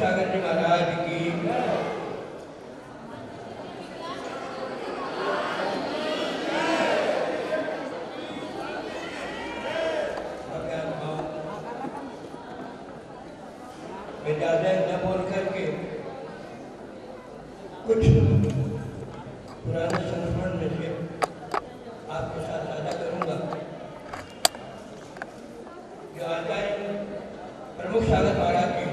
सागर जी महाराज की। मैं ज़्यादा न बोल करके कुछ पुराने संस्मरण में से आपके साथ साझा करूंगा। जो आचार्य प्रमुख सागर महाराज जी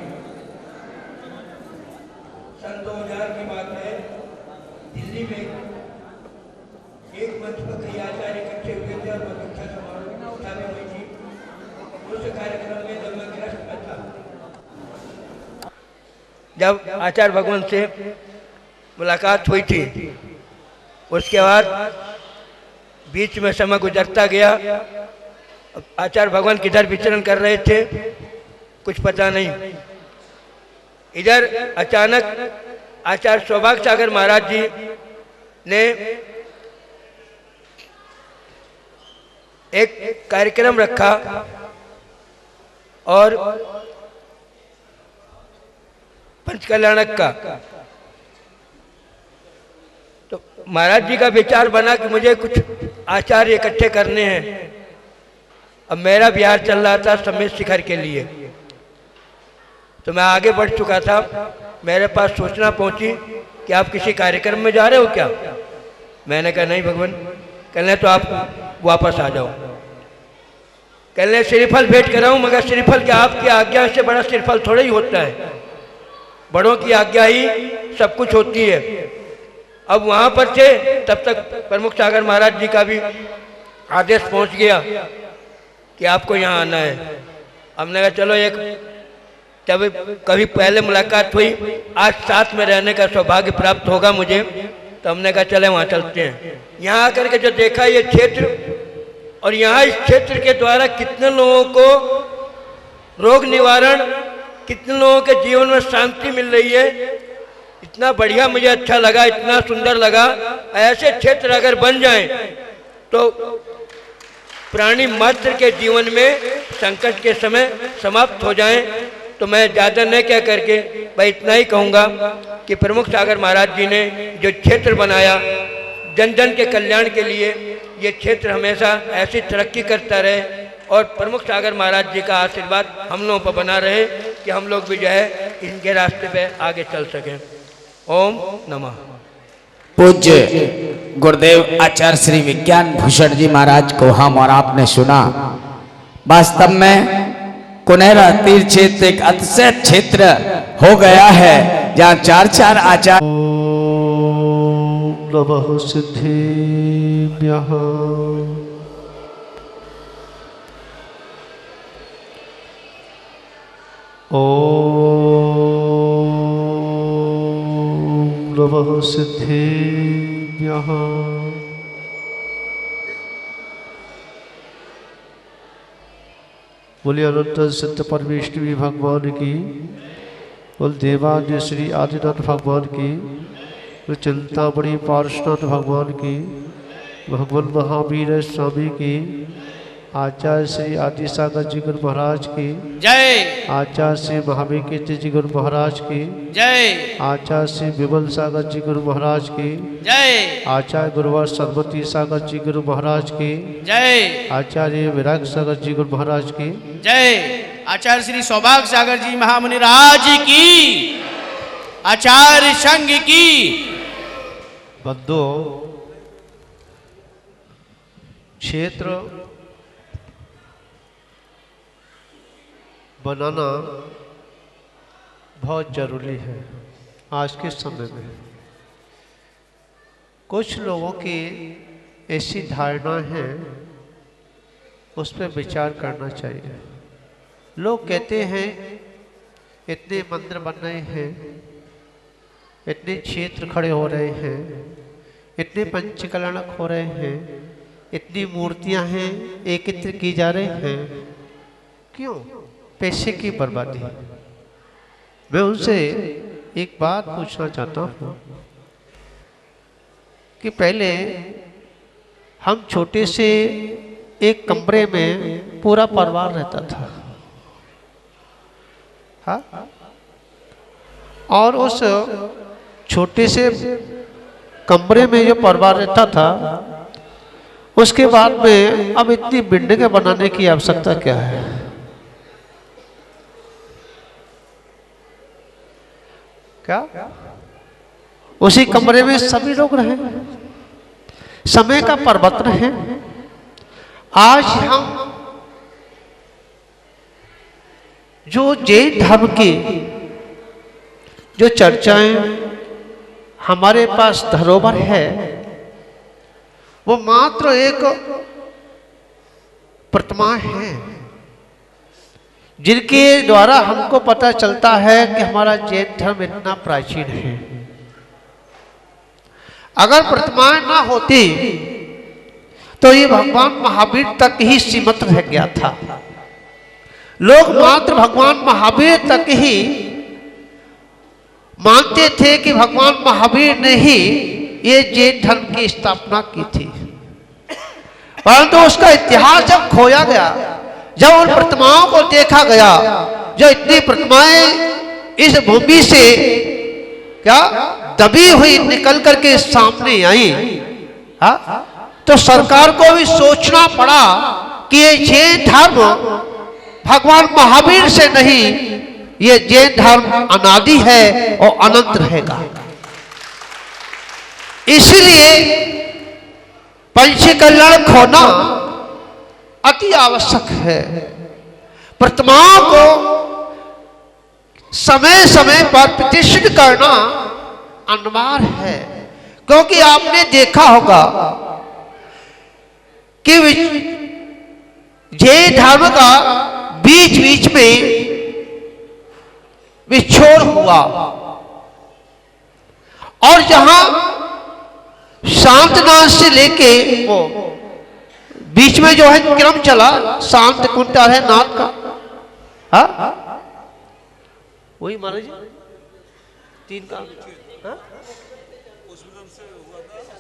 सन 2000 की बात है, दिल्ली में एक मंच पर कई आचार्य इकट्ठे हुए थे और दीक्षा समारोह की व्यवस्था भी हुई थी। उस कार्यक्रम में जब मैं गृहस्थ में था, जब आचार्य भगवान से मुलाकात हुई थी, उसके बाद बीच में समय गुजरता गया। आचार्य भगवान किधर विचरण कर रहे थे कुछ पता नहीं। इधर अचानक आचार्य सौभाग्य सागर महाराज जी ने एक कार्यक्रम रखा और पंचकल्याणक का। तो महाराज जी का विचार बना कि मुझे कुछ आचार्य इकट्ठे करने हैं। अब मेरा बिहार चल रहा था समेत शिखर के लिए, तो मैं आगे बढ़ चुका था। मेरे पास सूचना पहुंची कि आप किसी कार्यक्रम में जा रहे हो क्या? मैंने कहा नहीं भगवान। कहने तो आप वापस आ जाओ। कहने श्रीफल भेंट कराऊं, मगर श्रीफल क्या आपकी आज्ञा से बड़ा श्रीफल थोड़ा ही होता है, बड़ों की आज्ञा ही सब कुछ होती है। अब वहां पर थे, तब तक प्रमुख सागर महाराज जी का भी आदेश पहुंच गया कि आपको यहाँ आना है। हमने कहा चलो, एक जब कभी पहले मुलाकात हुई, आज साथ में रहने का सौभाग्य प्राप्त होगा मुझे, तो हमने कहा चले वहाँ चलते हैं। यहाँ आकर के जो देखा ये क्षेत्र, और यहाँ इस क्षेत्र के द्वारा कितने लोगों को रोग निवारण, कितने लोगों के जीवन में शांति मिल रही है, इतना बढ़िया मुझे अच्छा लगा, इतना सुंदर लगा। ऐसे क्षेत्र अगर बन जाएं तो प्राणी मात्र के जीवन में संकट के समय समाप्त हो जाएं। तो मैं ज़्यादा न कह करके भाई इतना ही कहूँगा कि प्रमुख सागर महाराज जी ने जो क्षेत्र बनाया जन जन के कल्याण के लिए, ये क्षेत्र हमेशा ऐसी तरक्की करता रहे और प्रमुख सागर महाराज जी का आशीर्वाद हम लोगों पर बना रहे कि हम लोग भी जो है इनके रास्ते पे आगे चल सकें। ओम नमः। पूज्य गुरुदेव आचार्य श्री विज्ञान भूषण जी महाराज को हम और आपने सुना। वास्तव में कुनेरा तीर्थ क्षेत्र एक अतिशय क्षेत्र हो गया है जहाँ चार चार आचार्य। नमः सिद्धिभ्यः। ओम नमः सिद्धिभ्यः। बोलिए अनंत सत्य परमेश्वरी भगवान की, बोल देवादि श्री आदिनाथ भगवान की, बोल चिंतामणि पार्श्वनाथ भगवान की, भगवान महावीर स्वामी की, आचार्य श्री आदि सागर जी गुरु महाराज की जय, आचार्य श्री महावीर कीर्ति जी गुरु महाराज की जय, आचार्य श्री विमल सागर जी गुरु महाराज की जय, आचार्य गुरुवर सरस्वती सागर जी गुरु महाराज की जय, आचार्य विराग सागर जी गुरु महाराज की जय, आचार्य श्री सौभाग्य सागर जी महामुनि राज की, आचार्य संघ की। बंधुओं, क्षेत्र बनाना बहुत जरूरी है आज के समय में। कुछ लोगों की ऐसी धारणा है, उस पर विचार करना चाहिए। लोग कहते हैं इतने मंदिर बन रहे हैं, इतने क्षेत्र खड़े हो रहे हैं, इतने पंचकल्याणक हो रहे हैं, इतनी मूर्तियां हैं एकत्र की जा रही हैं, क्यों? पैसे की बर्बादी। मैं उनसे एक बात पूछना चाहता हूँ कि पहले हम छोटे से एक कमरे में पूरा परिवार रहता था। हाँ, और उस छोटे से कमरे में जो परिवार रहता था, उसके बाद में अब इतनी बिल्डिंगें बनाने की आवश्यकता क्या है? क्या उसी कमरे में सभी लोग रहे, समय का परिवर्तन है। आज हम जो जैन धर्म की जो चर्चाएं हमारे पास धरोहर है, वो मात्र एक प्रतिमा है जिनके द्वारा हमको पता चलता है कि हमारा जैन धर्म इतना प्राचीन है। अगर प्रतिमाएं ना होती तो ये भगवान महावीर तक ही सीमित रह गया था। लोग मात्र भगवान महावीर तक ही मानते थे कि भगवान महावीर ने ही ये जैन धर्म की स्थापना की थी, परंतु उसका इतिहास जब खोया गया, जब उन प्रतिमाओं को देखा गया, जो इतनी प्रतिमाएं इस भूमि से क्या दबी हुई निकल करके सामने आई, तो सरकार को भी सोचना पड़ा कि ये जैन धर्म भगवान महावीर से नहीं, ये जैन धर्म अनादि है और अनंत रहेगा। इसलिए पंचकल्याण खोना अति आवश्यक है। प्रतिमाओं को समय समय पर प्रतिष्ठित करना अनिवार्य है, क्योंकि आपने देखा होगा कि जैन धर्म का बीच बीच में विछोड़ हुआ, और जहां शांतनाथ से लेके वो बीच में जो है क्रम चला, शांत कुंटा है नाथ का, वही महाराज तीन का,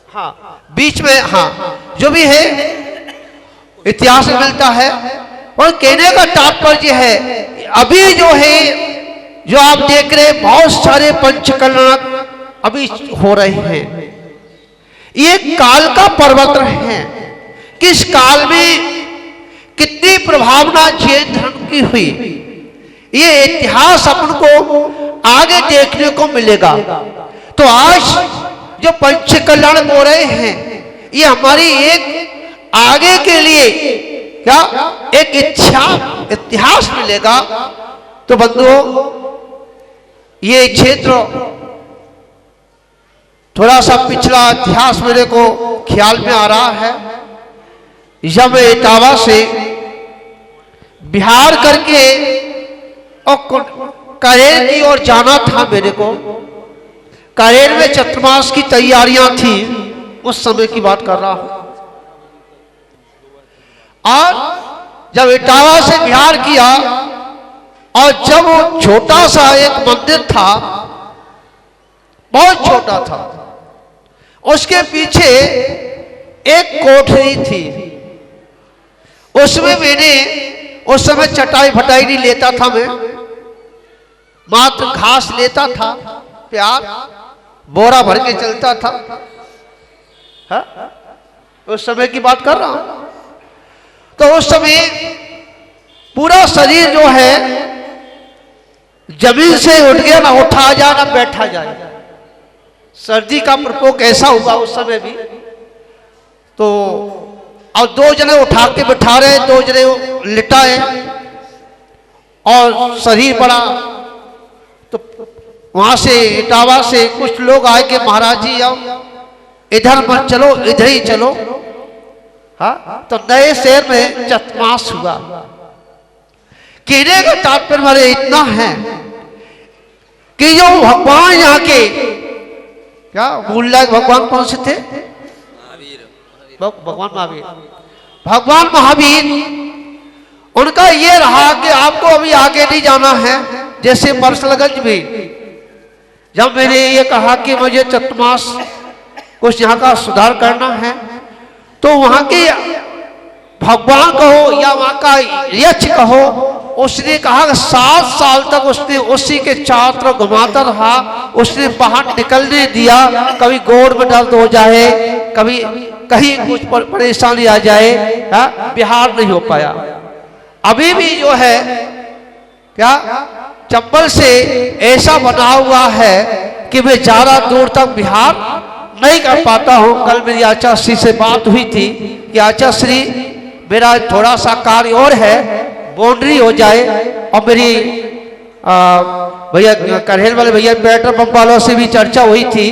हाँ बीच में, हाँ जो भी है इतिहास में मिलता है। और कहने का तात्पर्य है, अभी जो है जो आप देख रहे बहुत सारे पंचकल्याण अभी हो रहे हैं, ये काल का परिवर्तन है। किस काल में कितनी प्रभावना जैन धर्म की हुई, ये इतिहास अपन को आगे देखने को मिलेगा। तो आज जो पंचकल्याण हो रहे हैं, ये हमारी एक आगे के लिए क्या एक इतिहास मिलेगा। तो बंधुओं, ये क्षेत्र थोड़ा सा पिछला इतिहास मेरे को ख्याल में आ रहा है। जब मैं इटावा से बिहार करके और करेर की ओर जाना था, मेरे को करेर में चतुर्मास की तैयारियां थी, उस समय की बात कर रहा हूं। और जब इटावा से बिहार किया, और जब वो छोटा सा एक मंदिर था, बहुत छोटा था, उसके पीछे एक कोठरी थी, उसमें मैंने उस समय चटाई फटाई नहीं लेता था, मैं मात्र घास लेता था, प्यार बोरा भर के चलता था। हा? उस समय की बात कर रहा हूं। तो उस समय पूरा शरीर जो है जमीन से उठ गया, ना उठा जाए ना बैठा जाए। सर्दी का प्रकोप ऐसा हुआ उस समय भी। तो और दो जने उठा के बिठा रहे, दो जने लिटाए, और शरीर बड़ा। तो वहां से इटावा से कुछ लोग आए कि महाराज जी आओ, इधर मत चलो, इधर ही चलो। हाँ, तो नए शहर में चतुर्मास हुआ। कहने का तात्पर्य हमारे इतना है कि जो भगवान यहाँ के क्या भूल लायक भगवान कौन से थे? भगवान महावीर। भगवान महावीर, उनका ये रहा कि आपको अभी आगे नहीं जाना है। जैसे परसलगंज में जब मैंने ये कहा कि मुझे चतुर्मास कुछ यहाँ का सुधार करना है, तो वहां के भगवान कहो या वहां का यक्ष कहो, उसने कहा कि 7 साल तक उसने उसी के चारों तरफ घुमाता रहा, उसने बाहर निकलने दिया। कभी गोड़ में दर्द हो जाए, कभी कहीं कुछ परेशानी आ जाए, बिहार नहीं हो पाया। अभी भी जो है क्या चप्पल से ऐसा बना हुआ है कि मैं ज्यादा दूर तक बिहार नहीं कर पाता हूं। कल मेरी आचार्य श्री से बात हुई थी कि आचार्य श्री मेरा थोड़ा सा कार्य और है, बाउंड्री हो जाए। और मेरी भैया करहेल वाले भैया पेट्रोल पंप वालों से भी चर्चा हुई थी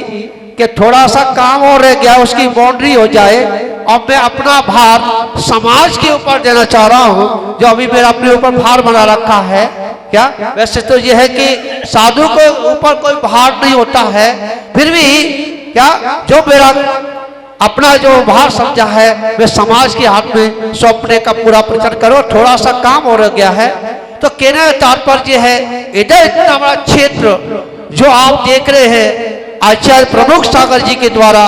कि थोड़ा सा काम और रह गया, उसकी बाउंड्री हो जाए। और मैं अपना भार समाज के ऊपर देना चाह रहा हूं, जो अभी मेरा अपने ऊपर भार बना रखा है। क्या वैसे तो यह है कि साधु के ऊपर कोई भार नहीं होता है, फिर भी क्या जो मेरा अपना जो भार समझा है वे समाज के हाथ में सौंपने का पूरा प्रचार करो। थोड़ा सा काम हो गया है। तो कहने का तात्पर्य है, इधर इतना बड़ा क्षेत्र जो आप देख रहे हैं आचार्य प्रमुख सागर जी के द्वारा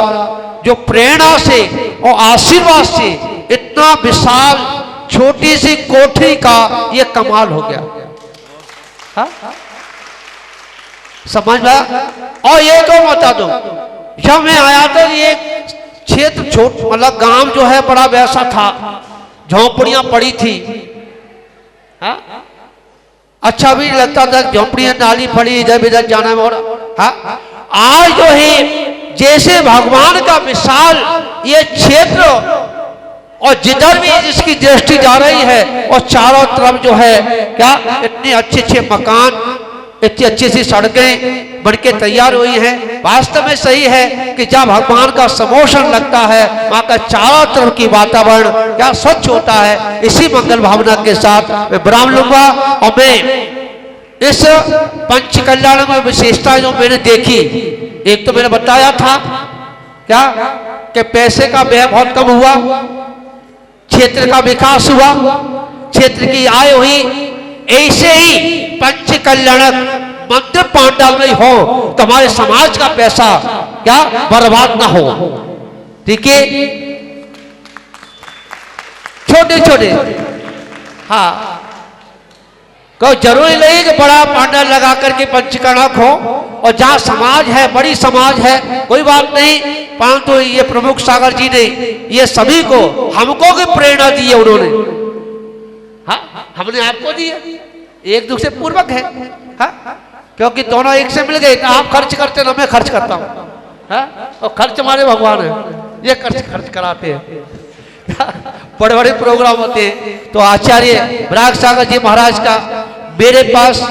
जो प्रेरणा से और आशीर्वाद से इतना विशाल छोटी सी कोठरी का ये कमाल हो गया। हा? समझ में? और ये तो बता दो, जब मैं आया था ये क्षेत्र छोट मतलब गांव जो है बड़ा वैसा था, झोंपड़ियां पड़ी थी। हा? अच्छा भी लगता था, झोंपड़ियां नाली पड़ी, इधर इधर जाना में। और आज जो है जैसे भगवान का विशाल ये क्षेत्र और जिधर भी जिसकी दृष्टि जा रही है और चारों तरफ जो है क्या इतने अच्छे अच्छे मकान, इतनी अच्छी सी सड़कें बनके तैयार हुई हैं। वास्तव में सही है कि जब भगवान का समोशन लगता है वहां का चारों तरफ की वातावरण क्या स्वच्छ होता है। इसी मंगल भावना के साथ मैं विराम लूंगा। और मैं इस पंच कल्याण में विशेषता जो मैंने देखी, एक तो मैंने बताया था क्या कि पैसे का व्यय बहुत कम हुआ, क्षेत्र का विकास हुआ, क्षेत्र की आय हुई। ऐसे ही पंच कल्याणक मंदिर पांडाल में हो तो हमारे समाज का पैसा क्या बर्बाद ना हो। ठीक है, छोटे छोटे हाँ, कोई जरूरी नहीं कि बड़ा पांडाल लगा करके पंचकर्णक हो। और जहां समाज है, बड़ी समाज है, कोई बात नहीं, परंतु ये प्रमुख सागर जी ने ये सभी को हमको की प्रेरणा दी है उन्होंने। हाँ, हमने आपको दी है, एक दूसरे पूर्वक है। हाँ? क्योंकि दोनों एक से मिल गए, आप खर्च करते ना मैं खर्च करता हूं। हाँ? और खर्च हमारे भगवान है, ये खर्च कराते हैं। बड़े बड़े प्रोग्राम होते हैं। तो आचार्य विराग सागर जी महाराज का मेरे पास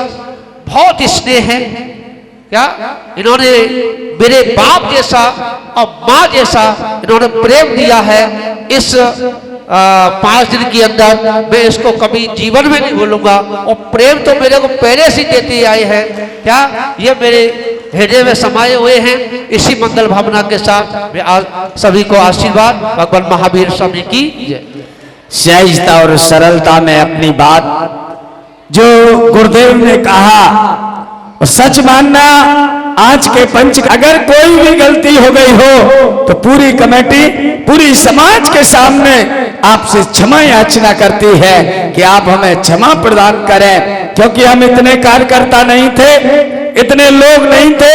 बहुत स्नेह है। क्या इन्होंने मेरे बाप जैसा और माँ जैसा इन्होंने प्रेम दिया है। इस 5 दिन के अंदर मैं इसको कभी जीवन में नहीं भूलूंगा। और प्रेम तो मेरे को पहले से देते आए हैं। क्या ये मेरे हृदय में समाये हुए हैं। इसी मंगल भावना के साथ मैं आज सभी को आशीर्वाद भगवान महावीर स्वामी की जय। सहजता और सरलता में अपनी बात जो गुरुदेव ने कहा और सच मानना। आज के पंच अगर कोई भी गलती हो गई हो तो पूरी कमेटी पूरी समाज के सामने आपसे क्षमा याचना करती है कि आप हमें क्षमा प्रदान करें। क्योंकि हम इतने कार्यकर्ता नहीं थे, इतने लोग नहीं थे,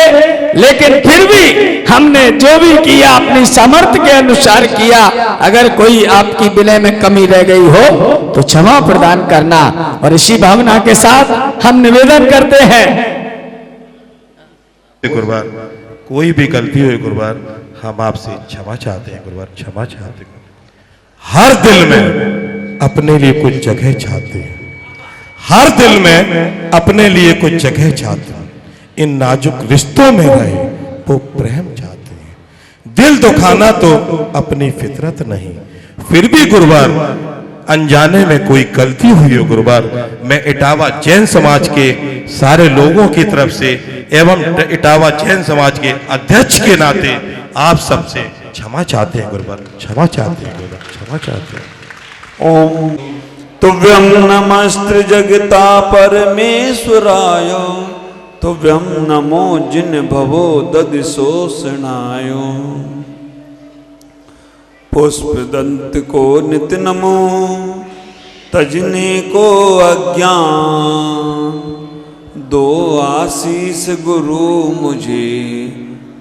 लेकिन फिर भी हमने जो भी किया अपनी सामर्थ्य के अनुसार किया। अगर कोई आपकी विनय में कमी रह गई हो तो क्षमा प्रदान करना। और इसी भावना के साथ हम निवेदन करते हैं, गुरुवार कोई भी गलती हुई गुरुवार हम आपसे क्षमा चाहते हैं। गुरुवार क्षमा चाहते हैं। हर दिल में अपने लिए कुछ जगह चाहते हैं, हर दिल में अपने लिए कुछ जगह चाहते हैं। इन नाजुक रिश्तों में रहे वो प्रेम चाहते हैं। दिल दुखाना तो अपनी फितरत नहीं। फिर भी गुरुवार अनजाने में कोई गलती हुई हो गुरुवार, मैं इटावा जैन समाज के सारे लोगों की तरफ से एवं इटावा जैन समाज के अध्यक्ष के नाते आप सबसे क्षमा चाहते हैं गुरुवार, क्षमा चाहते हैं गुरुवार, क्षमा चाहते हैं। ओम तुभ्यं नमस्ते जगता परमेश्वराय, तुभ्यं नमो जिन भवो ददिशोषणाय। पुष्प दंत को नित नमो, तजने को अज्ञान, दो आशीष गुरु मुझे,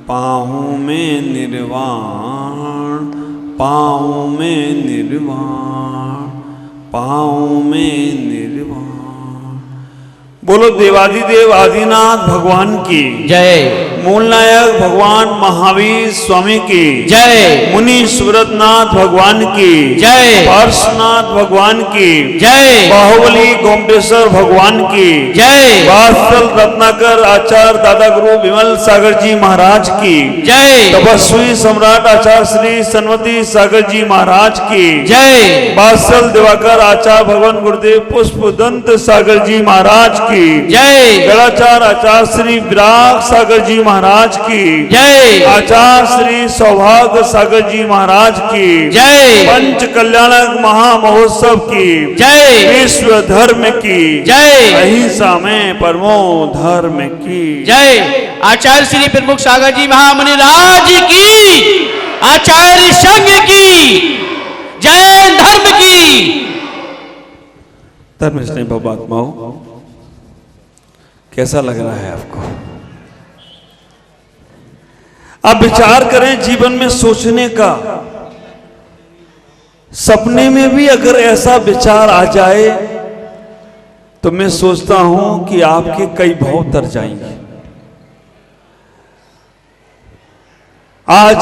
पाऊँ मैं निर्वाण, पाऊँ मैं निर्वाण, पाऊँ मैं निर्वाण। बोलो देवादिदेव आदिनाथ भगवान की जय। मूल नायक भगवान महावीर स्वामी की जय। मुनि सुव्रतनाथ भगवान की जय। पार्श्वनाथ भगवान की जय। बाहुबली गोमटेश्वर भगवान की जय। वात्सल रत्नाकर आचार्य दादा गुरु विमल सागर जी महाराज की जय। तपस्वी सम्राट आचार्य श्री सन्वती सागर जी महाराज की जय। वात्सल दिवाकर आचार्य भगवान गुरुदेव पुष्प दंत सागर जी महाराज की जय। गणाचार आचार्य श्री विराग सागर जी महाराज की जय। आचार्य श्री सौभाग्य सागर जी महाराज की जय। पंच कल्याणक महामहोत्सव की जय। विश्व धर्म की जय। अहिंसा में परमो धर्म की जय। आचार्य श्री प्रमुख सागर जी महामुनि राज की, आचार्य संघ की, जय धर्म की। धर्म स्नेह भवात्माओं, कैसा लग रहा है आपको? आप विचार करें जीवन में सोचने का। सपने में भी अगर ऐसा विचार आ जाए तो मैं सोचता हूं कि आपके कई भाव तर जाएंगे। आज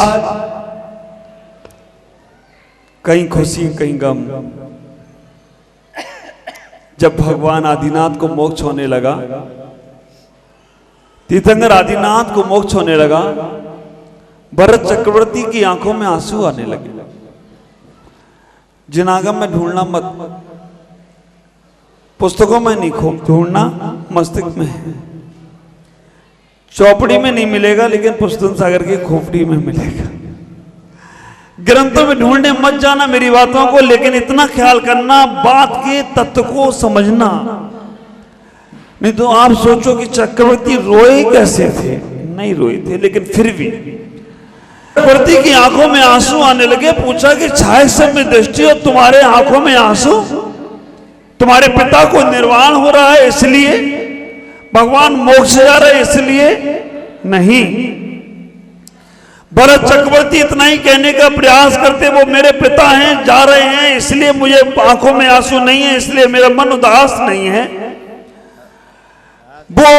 कहीं खुशी कहीं गम। जब भगवान आदिनाथ को मोक्ष होने लगा, तीर्थंकर आदिनाथ को मोक्ष होने लगा, भरत चक्रवर्ती की आंखों में आंसू आने लगे। जिनागम में ढूंढना मत, पुस्तकों में नहीं ढूंढना, मस्तिष्क में है। चौपड़ी में नहीं मिलेगा लेकिन पुस्तक सागर की खोपड़ी में मिलेगा। ग्रंथों में ढूंढने मत जाना मेरी बातों को, लेकिन इतना ख्याल करना बात के तत्व को समझना। नहीं तो आप सोचो कि चक्रवर्ती रोए कैसे थे। नहीं रोए थे, लेकिन फिर भी चक्रवर्ती की आंखों में आंसू आने लगे। पूछा कि छाया सब में दृष्टि और तुम्हारे आंखों में आंसू, तुम्हारे पिता को निर्वाण हो रहा है इसलिए, भगवान मोक्ष जा रहे इसलिए नहीं। भरत चक्रवर्ती इतना ही कहने का प्रयास करते, वो मेरे पिता हैं, जा रहे हैं इसलिए मुझे आंखों में आंसू नहीं है, इसलिए मेरा मन उदास नहीं है। वो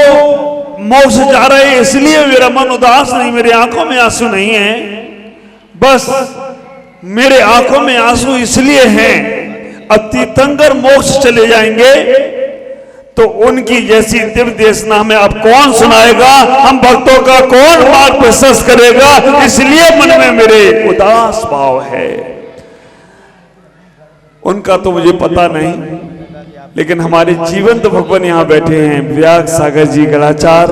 मोक्ष जा रहे हैं इसलिए मेरा मन उदास नहीं, मेरे आंखों में आंसू नहीं है। बस मेरे आंखों में आंसू इसलिए हैं, अब तीर्थंकर मोक्ष चले जाएंगे तो उनकी जैसी दिव्य देशना में अब कौन सुनाएगा, हम भक्तों का कौन मार्ग प्रशस्त करेगा, इसलिए मन में मेरे उदास भाव है। उनका तो मुझे पता नहीं, लेकिन हमारे जीवन तो भगवान यहां बैठे हैं। विराग सागर जी गणाचार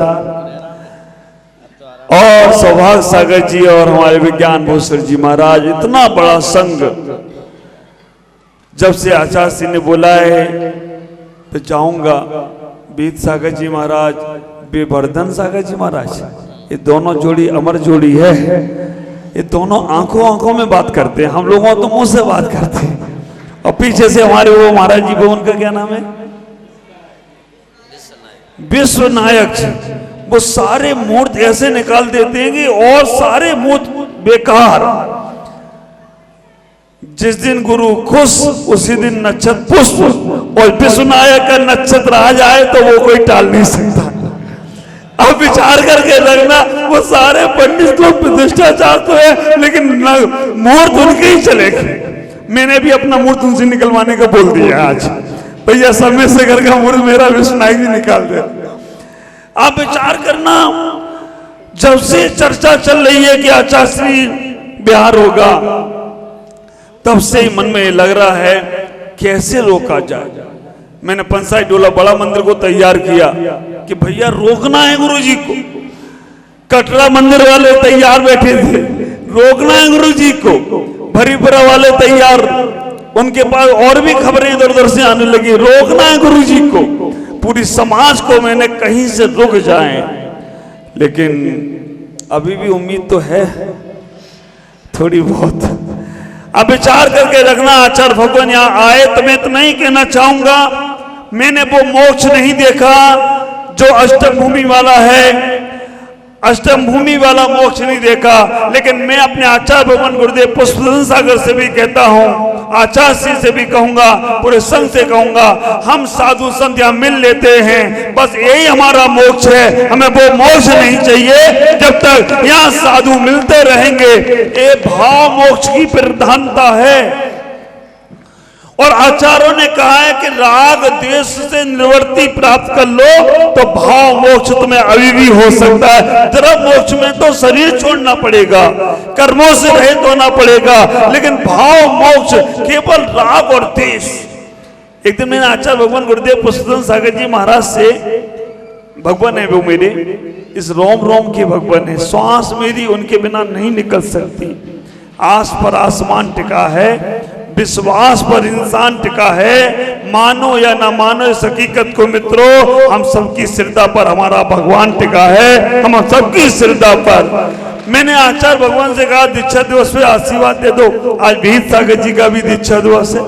और सौभाग्य सागर जी और हमारे विज्ञान भूषण जी महाराज, इतना बड़ा संघ। जब से आचार्य सिंह ने बोला है तो जाऊंगा। बीत सागर जी महाराज, बेवर्धन सागर जी महाराज, ये दोनों जोड़ी अमर जोड़ी है। ये दोनों आंखों आंखों में बात करते हैं, हम लोगों तो मुंह से बात करते हैं। और पीछे से हमारे वो महाराज जी को, उनका क्या नाम है, विश्व नायक जी, वो सारे मूर्त ऐसे निकाल देते हैं कि और सारे मूर्त बेकार। जिस दिन गुरु खुश उसी दिन नक्षत्र पुष्प, और विश्व नायक का नक्षत्र आ जाए तो वो कोई टाल नहीं सकता। अब विचार करके लगना, वो सारे पंडित लोग प्रतिष्ठाचार तो है लेकिन मूर्त उनके ही चलेगी। मैंने भी अपना मूर्त उनसे निकलवाने का बोल दिया आज, भैया समय से घर का मूर्त मेरा विश्व नायक जी निकाल दे। आप विचार करना, जब से चर्चा चल रही है कि आचार्य श्री बिहार होगा, तब से मन में लग रहा है कैसे रोका जाए। मैंने पंसाई डोला बड़ा मंदिर को तैयार किया कि भैया रोकना है गुरु जी को। कटरा मंदिर वाले तैयार बैठे थे, रोकना है गुरु जी को। भरीपुरा वाले तैयार, उनके पास और भी खबरें इधर उधर से आने लगी, रोकना है गुरु जी को। पूरी समाज को मैंने कहीं से रुक जाए, लेकिन अभी भी उम्मीद तो है थोड़ी बहुत। अब विचार करके रखना। आचार्य भगवान यहाँ आए तो मैं तो नहीं कहना चाहूंगा, मैंने वो मोक्ष नहीं देखा जो अष्टम भूमि वाला है, अष्टम भूमि वाला मोक्ष नहीं देखा। लेकिन मैं अपने आचार्य भगवान गुरुदेव पुष्पदन सागर से भी कहता हूँ, आचार्य श्री से भी कहूंगा, पूरे संघ से कहूंगा, हम साधु संत यहाँ मिल लेते हैं, बस यही हमारा मोक्ष है। हमें वो मोक्ष नहीं चाहिए जब तक यहाँ साधु मिलते रहेंगे। ये भाव मोक्ष की प्रधानता है। और आचार्यों ने कहा है कि राग द्वेष से निवृत्ति प्राप्त कर लो तो भाव मोक्ष तुम्हें अभी भी हो सकता है। द्रव मोक्ष में तो शरीर छोड़ना पड़ेगा, कर्मों से रहित होना पड़ेगा, लेकिन भाव मोक्ष केवल राग और द्वेष। एक दिन मैंने आचार्य भगवान गुरुदेव पुष्पदन सागर जी महाराज से, भगवान है वो मेरे, इस रोम रोम के भगवान है, श्वास मेरी उनके बिना नहीं निकल सकती। आस पर आसमान टिका है, विश्वास पर इंसान टिका है, मानो या ना मानो इस हकीकत को मित्रों, हम सबकी श्रद्धा पर हमारा भगवान टिका है, हम सबकी श्रद्धा पर। मैंने आचार्य भगवान से कहा दीक्षा दिवस पे आशीर्वाद दे दो। आज विहित सागर जी का भी दीक्षा दिवस है,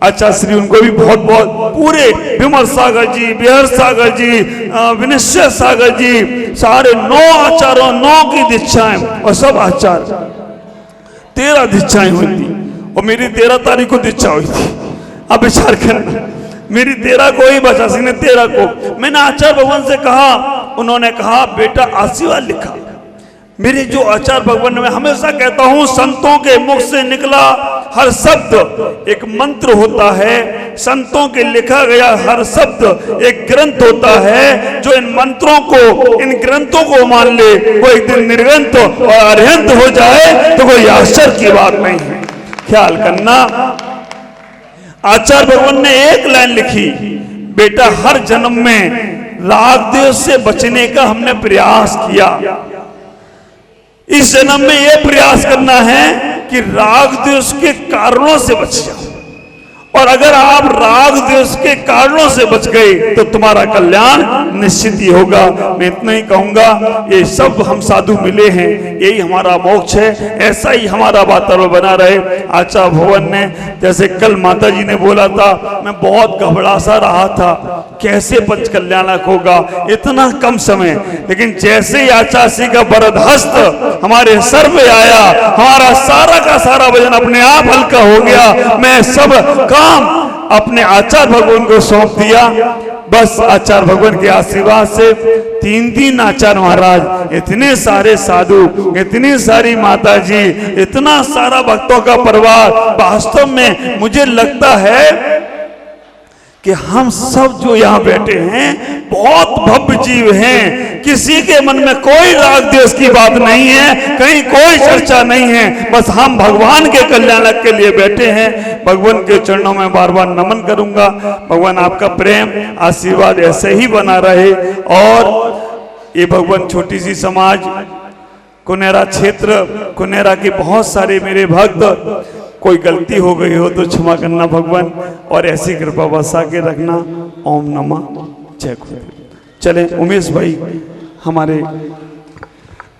आचार्य श्री उनको भी बहुत बहुत, पूरे विमल सागर जी, बिहार सागर जी, विनिश्चय सागर जी, सारे 9 आचार्यों, 9 की दीक्षाएं, और सब आचार्य 13 दीक्षाएं हुई थी, और मेरी 13 तारीख को दीक्षा हुई थी। अब विचार करना, मेरी 13 को ही बचा सिंह ने 13 को। मैंने आचार्य भगवान से कहा, उन्होंने कहा बेटा आशीर्वाद लिखा। मेरे जो आचार्य भगवान, मैं हमेशा कहता हूं संतों के मुख से निकला हर शब्द एक मंत्र होता है, संतों के लिखा गया हर शब्द एक ग्रंथ होता है। जो इन मंत्रों को, इन ग्रंथों को मान ले, वो एक दिन निर्ग्रंथ और अरहंत हो जाए तो कोई आश्चर्य की बात नहीं है। ख्याल करना, आचार्य भगवान ने एक लाइन लिखी, बेटा हर जन्म में राग द्वेष से बचने का हमने प्रयास किया, इस जन्म में यह प्रयास करना है कि राग द्वेष के कारणों से बच जाओ। और अगर आप राग द्वेष के कारणों से बच गए तो तुम्हारा कल्याण निश्चित ही होगा। मैं इतना ही कहूंगा, ये सब हम साधु मिले हैं, यही हमारा मोक्ष है, ऐसा ही हमारा वातावरण बना रहे। आचार्य भगवान ने, जैसे कल माता जी ने बोला था, मैं बहुत घबरा सा रहा था, कैसे पंच कल्याणक होगा, इतना कम समय, लेकिन जैसे ही आचार्य श्री का वरद हस्त हमारे सर पे आया, हमारा सारा का सारा वजन अपने आप हल्का हो गया। मैं सब काम अपने आचार्य भगवान को सौंप दिया। बस आचार्य भगवान के आशीर्वाद से 3 आचार्य महाराज, इतने सारे साधु, इतनी सारी माता जी, इतना सारा भक्तों का परिवार, वास्तव में मुझे लगता है कि हम सब जो यहाँ बैठे हैं बहुत भव्य जीव हैं। किसी के मन में कोई राग द्वेष की बात नहीं है, कहीं कोई चर्चा नहीं है, बस हम भगवान के कल्याण के लिए बैठे हैं। भगवान के चरणों में बार बार नमन करूंगा। भगवान आपका प्रेम आशीर्वाद ऐसे ही बना रहे। और ये भगवान छोटी सी समाज कुनेरा क्षेत्र, कुनेरा के बहुत सारे मेरे भक्त, कोई गलती हो गई हो तो क्षमा करना भगवान, और ऐसी कृपा बसा के रखना। ओम नमः जय गुरुदेव। चले उमेश भाई हमारे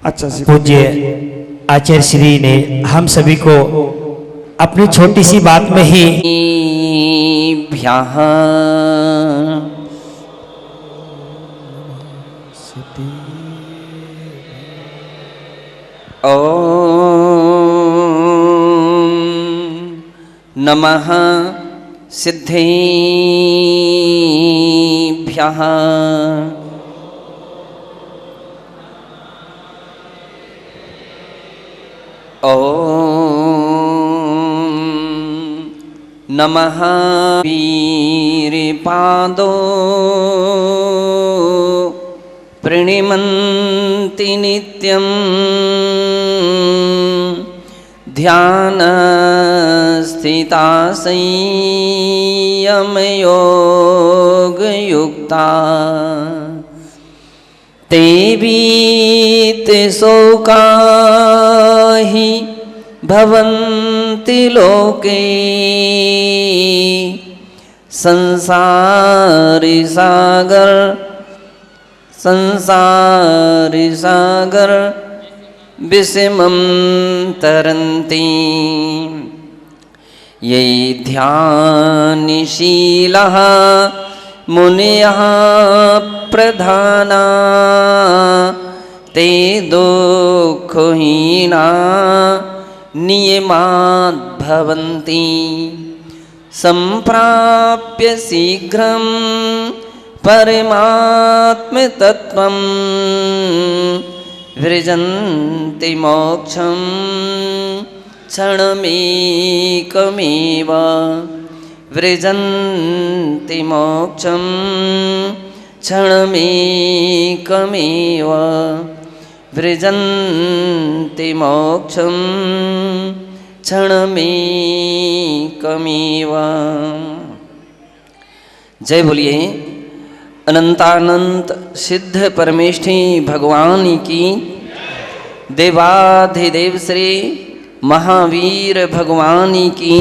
अच्छा से पूज्य आचार्य श्री ने हम सभी को अपनी छोटी सी बात में ही नमः सिद्धेभ्यः ओम नमः वीरपादो प्रणिमन्ति नित्यं ध्यान स्थिता संयम योग युक्ता ते बीते शोका हि भवन्ति लोके संसारी सागर विषमं तरन्ति। ये ध्यानशीलः मुनयः प्रधाना ते दुःखहीना नियमात् भवन्ति सम्प्राप्य शीघ्रं परमात्मतत्त्वं व्रजन्ति मोक्षं क्षणमेकमेव व्रजन्ति मोक्षं क्षणमेकमेव व्रजन्ति मोक्षं क्षणमेकमेव। जय बोलिए अनंतानंत सिद्ध परमेष्ठी भगवान की, देवाधिदेव श्री महावीर भगवान की,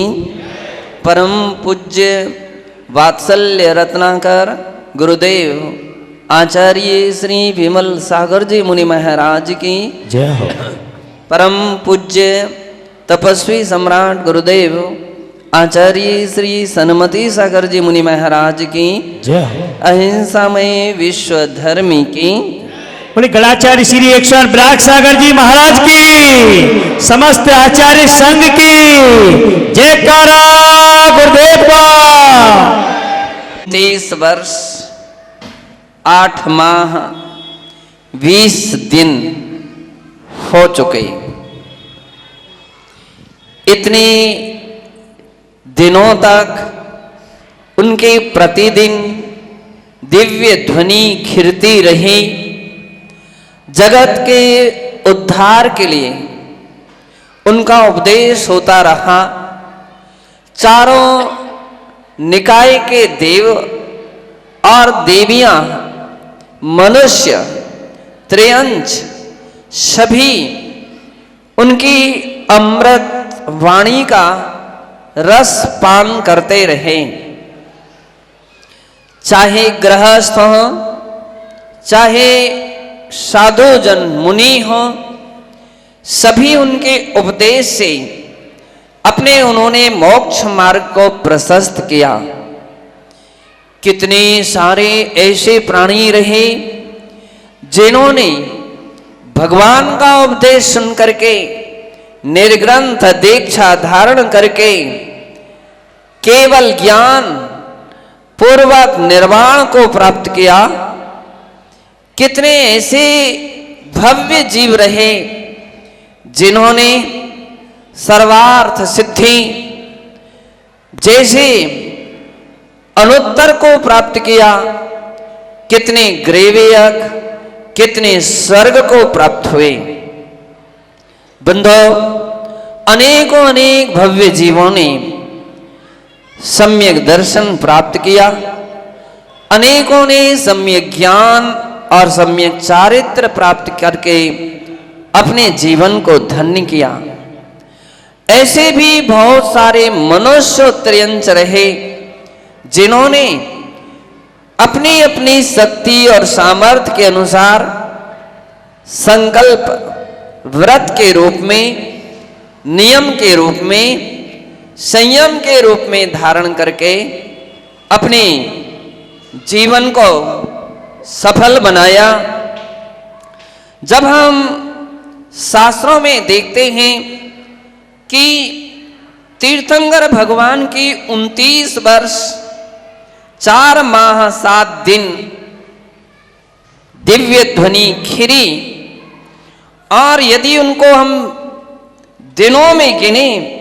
परम पूज्य वात्सल्य रत्नाकर गुरुदेव आचार्य श्री विमल सागर जी मुनि महाराज की जय हो। परम पूज्य तपस्वी सम्राट गुरुदेव आचार्य श्री सन्मति सागर जी मुनि महाराज की जय हो। अहिंसामय विश्व धर्मी की, बोले गणाचार्य श्री 108 ब्राक सागर जी महाराज की, समस्त आचार्य संघ की जयकारा गुरुदेव का। 23 वर्ष 8 माह 20 दिन हो चुके। इतने दिनों तक उनके प्रतिदिन दिव्य ध्वनि खिरती रही। जगत के उद्धार के लिए उनका उपदेश होता रहा। चारों निकाय के देव और देवियां, मनुष्य, त्रयंच सभी उनकी अमृत वाणी का रस पान करते रहे। चाहे गृहस्थ हो, चाहे साधु जन मुनि हो, सभी उनके उपदेश से अपने उन्होंने मोक्ष मार्ग को प्रशस्त किया। कितने सारे ऐसे प्राणी रहे जिन्होंने भगवान का उपदेश सुन करके, निर्ग्रंथ दीक्षा धारण करके केवल ज्ञान पूर्वक निर्वाण को प्राप्त किया। कितने ऐसे भव्य जीव रहे जिन्होंने सर्वार्थ सिद्धि जैसे अनुत्तर को प्राप्त किया। कितने ग्रेवियक, कितने स्वर्ग को प्राप्त हुए। बंधो, अनेकों अनेक भव्य जीवों ने सम्यक दर्शन प्राप्त किया। अनेकों ने सम्यक ज्ञान और सम्यक चारित्र प्राप्त करके अपने जीवन को धन्य किया। ऐसे भी बहुत सारे मनुष्य त्रयंच रहे जिन्होंने अपनी अपनी शक्ति और सामर्थ्य के अनुसार संकल्प व्रत के रूप में, नियम के रूप में, संयम के रूप में धारण करके अपने जीवन को सफल बनाया। जब हम शास्त्रों में देखते हैं कि तीर्थंकर भगवान की 29 वर्ष 4 माह 7 दिन दिव्य ध्वनि खिरी, और यदि उनको हम दिनों में गिने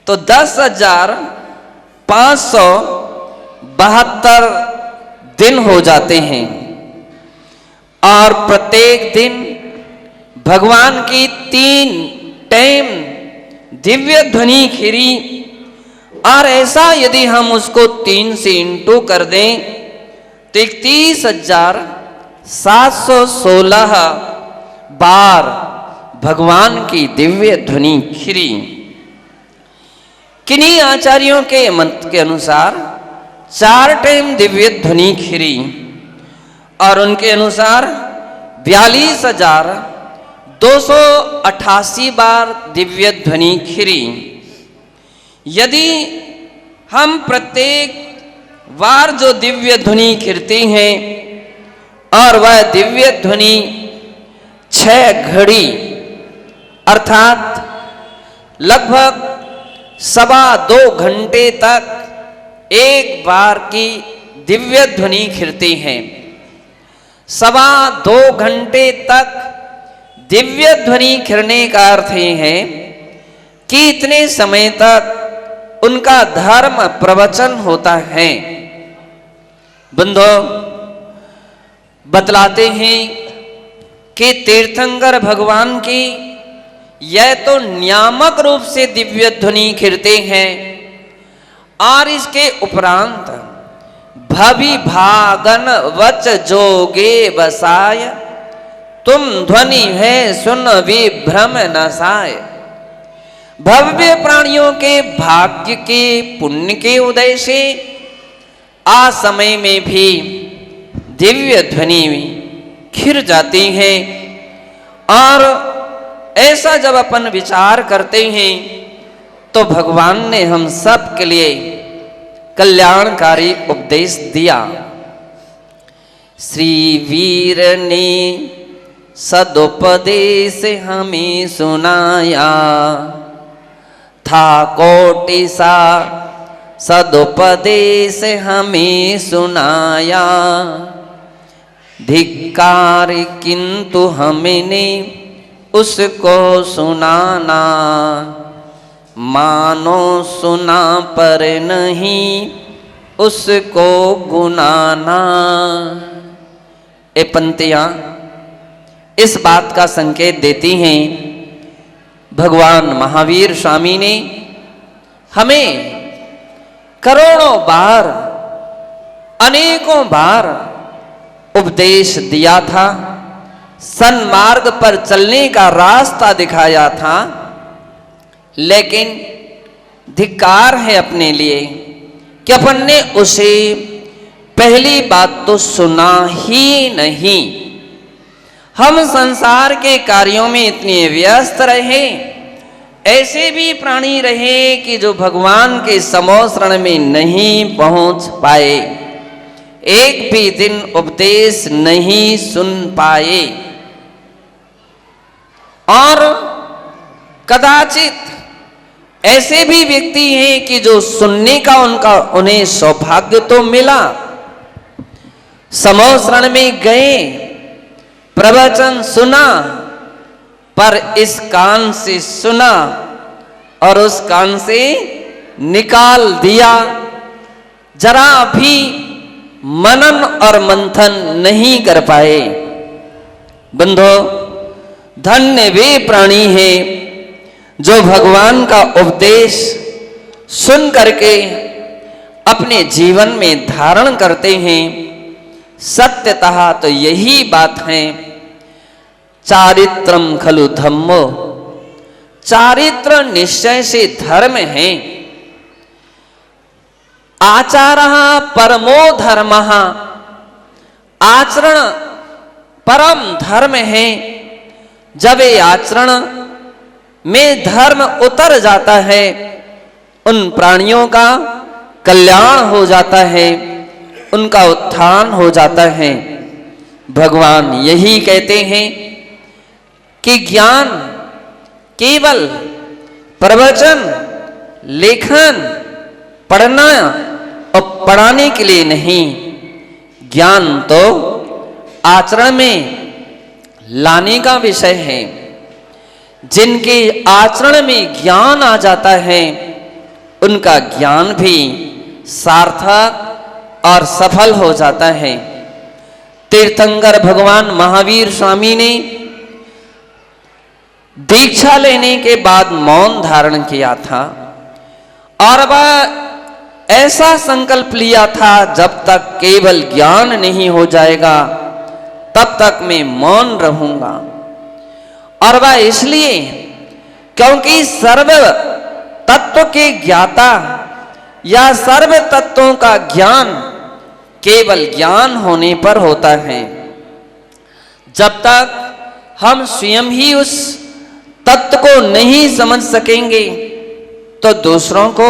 तो 10,572 दिन हो जाते हैं। और प्रत्येक दिन भगवान की 3 टाइम दिव्य ध्वनि खिरी, और ऐसा यदि हम उसको 3 से इंटू कर दें तो 31,716 बार भगवान की दिव्य ध्वनि खिरी। किन्हीं आचार्यों के मत के अनुसार 4 टाइम दिव्य ध्वनि खिरी, और उनके अनुसार 42,288 बार दिव्य ध्वनि खिरी। यदि हम प्रत्येक बार जो दिव्य ध्वनि कीर्ति हैं और वह दिव्य ध्वनि 6 घड़ी अर्थात लगभग 2.25 घंटे तक एक बार की दिव्य ध्वनि कीर्ति है। 2.25 घंटे तक दिव्य ध्वनि खिरने का अर्थ ये है कि इतने समय तक उनका धर्म प्रवचन होता है। बंधो बतलाते हैं कि तीर्थंकर भगवान की यह तो नियामक रूप से दिव्य ध्वनि खिरते हैं और इसके उपरांत भवि भागन वच जोगे बसाय तुम ध्वनि है सुन विभ्रम नसाय। भव्य प्राणियों के भाग्य के पुण्य के उदय से आ समय में भी दिव्य ध्वनि खिर जाती है और ऐसा जब अपन विचार करते हैं तो भगवान ने हम सब के लिए कल्याणकारी उपदेश दिया। श्री वीर ने सदुपदेश हमें सुनाया था कोटि सा सदुपदेश हमें सुनाया। धिक्कार किंतु हमने उसको सुनाना मानो सुना पर नहीं उसको गुनाना। ये पंक्तियां इस बात का संकेत देती हैं भगवान महावीर स्वामी ने हमें करोड़ों बार अनेकों बार उपदेश दिया था, सन्मार्ग पर चलने का रास्ता दिखाया था, लेकिन धिक्कार है अपने लिए कि अपन ने उसे पहली बात तो सुना ही नहीं। हम संसार के कार्यों में इतने व्यस्त रहे, ऐसे भी प्राणी रहे कि जो भगवान के समोसरण में नहीं पहुंच पाए, एक भी दिन उपदेश नहीं सुन पाए। और कदाचित ऐसे भी व्यक्ति हैं कि जो सुनने का उन्हें सौभाग्य तो मिला, समोसरण में गए, प्रवचन सुना, पर इस कान से सुना और उस कान से निकाल दिया, जरा भी मनन और मंथन नहीं कर पाए। बंधो धन्य वे प्राणी हैं जो भगवान का उपदेश सुन करके अपने जीवन में धारण करते हैं। सत्यतः तो यही बात है, चारित्रम खलु धम्मो, चारित्र निश्चय से धर्म है। आचारः परमो धर्मः, आचरण परम धर्म है। जब ये आचरण में धर्म उतर जाता है, उन प्राणियों का कल्याण हो जाता है, उनका उत्थान हो जाता है। भगवान यही कहते हैं कि ज्ञान केवल प्रवचन, लेखन, पढ़ना और पढ़ाने के लिए नहीं, ज्ञान तो आचरण में लाने का विषय है। जिनके आचरण में ज्ञान आ जाता है, उनका ज्ञान भी सार्थक और सफल हो जाता है। तीर्थंकर भगवान महावीर स्वामी ने दीक्षा लेने के बाद मौन धारण किया था और वह ऐसा संकल्प लिया था, जब तक केवल ज्ञान नहीं हो जाएगा तब तक मैं मौन रहूंगा। और वह इसलिए क्योंकि सर्व तत्व के ज्ञाता या सर्व तत्वों का ज्ञान केवल ज्ञान होने पर होता है। जब तक हम स्वयं ही उस तत्व को नहीं समझ सकेंगे, तो दूसरों को